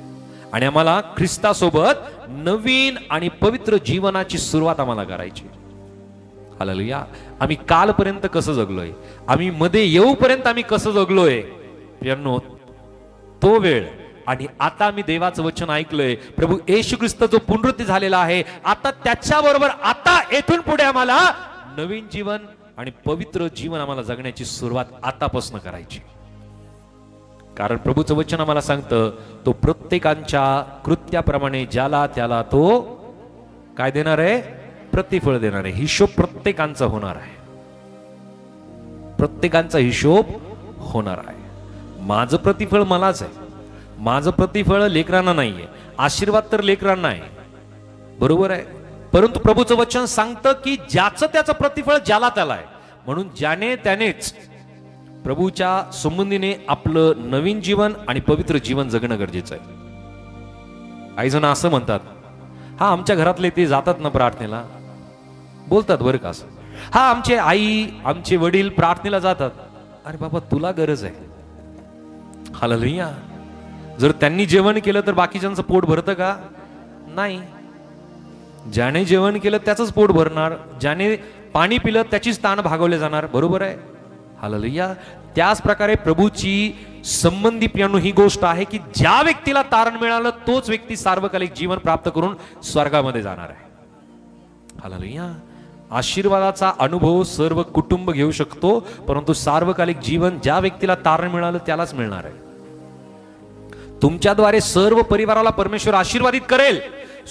आणि आम्हाला ख्रिस्तासोबत नवीन आणि पवित्र जीवनाची सुरुवात आम्हाला करायची. हालेलुया. आम्ही कालपर्यंत कसं जगलोय, आम्ही मध्ये येऊपर्यंत आम्ही कसं जगलोय प्रियांनो, तो वेळ आणि आता मी देवाचं वचन ऐकलंय, प्रभू येशू ख्रिस्त जो पुनरुत्थान झालेला आहे, आता त्याच्याबरोबर आता येथून पुढे आम्हाला नवीन जीवन आणि पवित्र जीवन आम्हाला जगण्याची सुरुवात आतापासून करायची. कारण प्रभूचं वचन आम्हाला सांगतं, तो प्रत्येकाच्या कृत्याप्रमाणे ज्याला त्याला तो काय देणार आहे? प्रतिफळ देणार आहे. हिशोब प्रत्येकांचा होणार आहे. प्रत्येकांचा हिशोब होणार आहे. माझं प्रतिफळ मलाच आहे. माझं प्रतिफळ लेकरांना नाहीये. आशीर्वाद तर लेकरांना आहे, बरोबर आहे. परंतु प्रभूचं वचन सांगतं की ज्याचं त्याचं प्रतिफळ ज्याला त्याला आहे. म्हणून ज्याने त्यानेच प्रभूच्या संबंधीने आपलं नवीन जीवन आणि पवित्र जीवन जगणं गरजेचं आहे. काही जण असं म्हणतात, हा आमच्या घरातले ते जातात ना प्रार्थनेला, बोलतात बरं का असं, हा आमचे आई आमचे वडील प्रार्थनेला जातात. अरे बाबा, तुला गरज आहे. हालेलुया. जर त्यांनी जेवण केलं तर बाकीच्यांचं पोट भरतं का? नाही. ज्याने जेवण केलं त्याचंच पोट भरणार, ज्याने पाणी पिलं त्याचीच ताण भागवले जाणार, बरोबर आहे. हालेलुया. त्याच प्रकारे प्रभूची संबंधी पियानो ही गोष्ट आहे की ज्या व्यक्तीला तारण मिळालं तोच व्यक्ती सार्वकालिक जीवन प्राप्त करून स्वर्गामध्ये जाणार आहे. हालेलुया. आशीर्वादाचा अनुभव सर्व कुटुंब घेऊ शकतो, परंतु सार्वकालिक जीवन ज्या व्यक्तीला तारण मिळालं त्यालाच मिळणार आहे. तुमच्याद्वारे सर्व परिवाराला परमेश्वर आशीर्वादित करेल,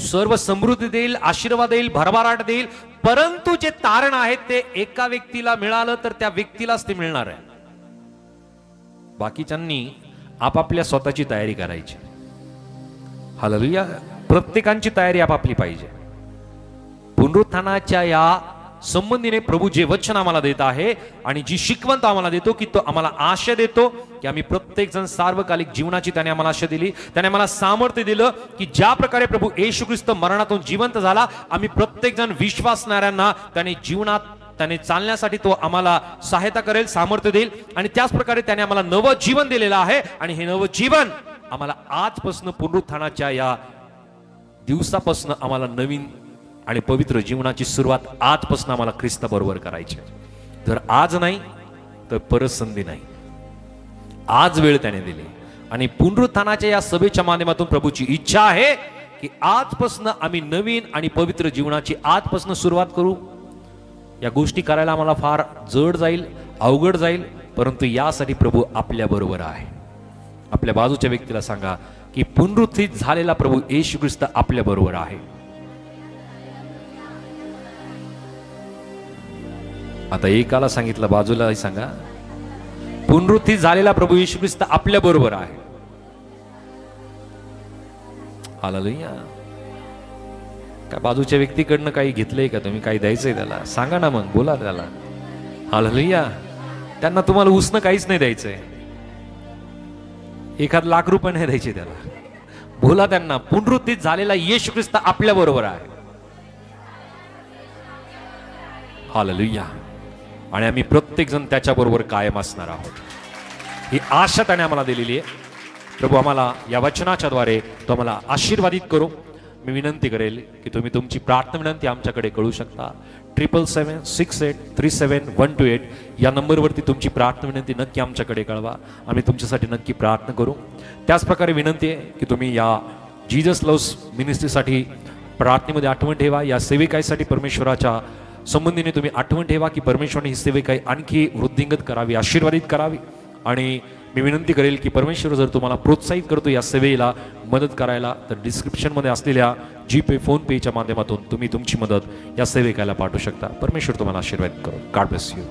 सर्व समृद्धी देईल, आशीर्वाद देईल, भरभराट देईल, परंतु जे तारण आहे ते एका व्यक्तीला मिळालं तर त्या व्यक्तीलाच ते मिळणार आहे. बाकीच्यांनी आपापल्या स्वतःची तयारी करायची. हालेलुया. प्रत्येकाची तयारी आपापली पाहिजे. पुनरुत्थानाच्या या संबंधीने प्रभू जे वचन आम्हाला देत आहे आणि जी शिकवण तो आम्हाला देतो की तो आम्हाला आशा देतो की आम्ही प्रत्येक जण सार्वकालिक जीवनाची त्याने आम्हाला आशा दिली, त्याने आम्हाला सामर्थ्य दिलं की ज्या प्रकारे प्रभू येशू ख्रिस्त मरणातून जिवंत झाला, आम्ही प्रत्येक जण विश्वासणाऱ्यांना त्याने जीवनात त्याने चालण्यासाठी तो आम्हाला सहायता करेल, सामर्थ्य देईल. आणि त्याच प्रकारे त्याने आम्हाला नवं जीवन दिलेलं आहे आणि हे नवं जीवन आम्हाला आजपासून पुनरुत्थानाच्या या दिवसापासून आम्हाला नवीन आणि पवित्र जीवनाची सुरुवात आजपासून आम्हाला ख्रिस्ता बरोबर करायची. जर आज नाही तर परत संधी नाही. आज वेळ त्याने दिली आणि पुनरुत्थानाच्या या सभेच्या माध्यमातून प्रभूची इच्छा आहे की आजपासून आम्ही नवीन आणि पवित्र जीवनाची आजपासून सुरुवात करू. या गोष्टी करायला आम्हाला फार जड जाईल, अवघड जाईल, परंतु यासाठी प्रभू आपल्या बरोबर आहे. आपल्या बाजूच्या व्यक्तीला सांगा की पुनरुत्थित झालेला प्रभू येशू ख्रिस्त आपल्या बरोबर आहे. आता एकाला सांगितलं, बाजूला सांगा, पुनरुत्थित झालेला प्रभू येशू ख्रिस्त आपल्या बरोबर आहे. हालेलुया. काय बाजूच्या व्यक्तीकडनं काही घेतलंय का तुम्ही? काही द्यायचंय त्याला? सांगा ना, मग बोला त्याला. हालेलुया. त्यांना तुम्हाला उसनं काहीच नाही द्यायचंय. एखाद लाख रुपये नाही द्यायचे त्याला. बोला त्यांना, पुनरुत्थित झालेला येशू ख्रिस्त आपल्या बरोबर आहे. हालेलुया. आणि आम्ही प्रत्येक जण त्याच्या बरोबर कायम असणार आहोत. ही आशा त्याने आम्हाला दिलेली आहे. प्रभू आम्हाला या वचनाच्या द्वारे तो आम्हाला आशीर्वादित करू. मी विनंती करेल की तुम्ही तुमची प्रार्थना विनंती आमच्याकडे कळू शकता. 777-6837-128 या नंबरवरती तुमची प्रार्थना विनंती नक्की आमच्याकडे कळवा. आम्ही तुमच्यासाठी नक्की प्रार्थना करू. त्याचप्रकारे विनंती आहे की तुम्ही या जीजस लव्स मिनिस्ट्रीसाठी प्रार्थनेमध्ये आठवण ठेवा. या सेविकाईसाठी परमेश्वराच्या संबंधीने तुम्ही आठवण ठेवा की परमेश्वराने ही सेविकाई आणखी वृद्धिंगत करावी, आशीर्वादित करावी. आणि मी विनंती करेल की परमेश्वर जर तुम्हाला प्रोत्साहित करतो या सेवेला मदत करायला, तर डिस्क्रिप्शनमध्ये असलेल्या जीपे, फोन पेच्या माध्यमातून तुम्ही तुमची मदत या सेविकाला पाठवू शकता. परमेश्वर तुम्हाला आशीर्वादित करो. God bless you.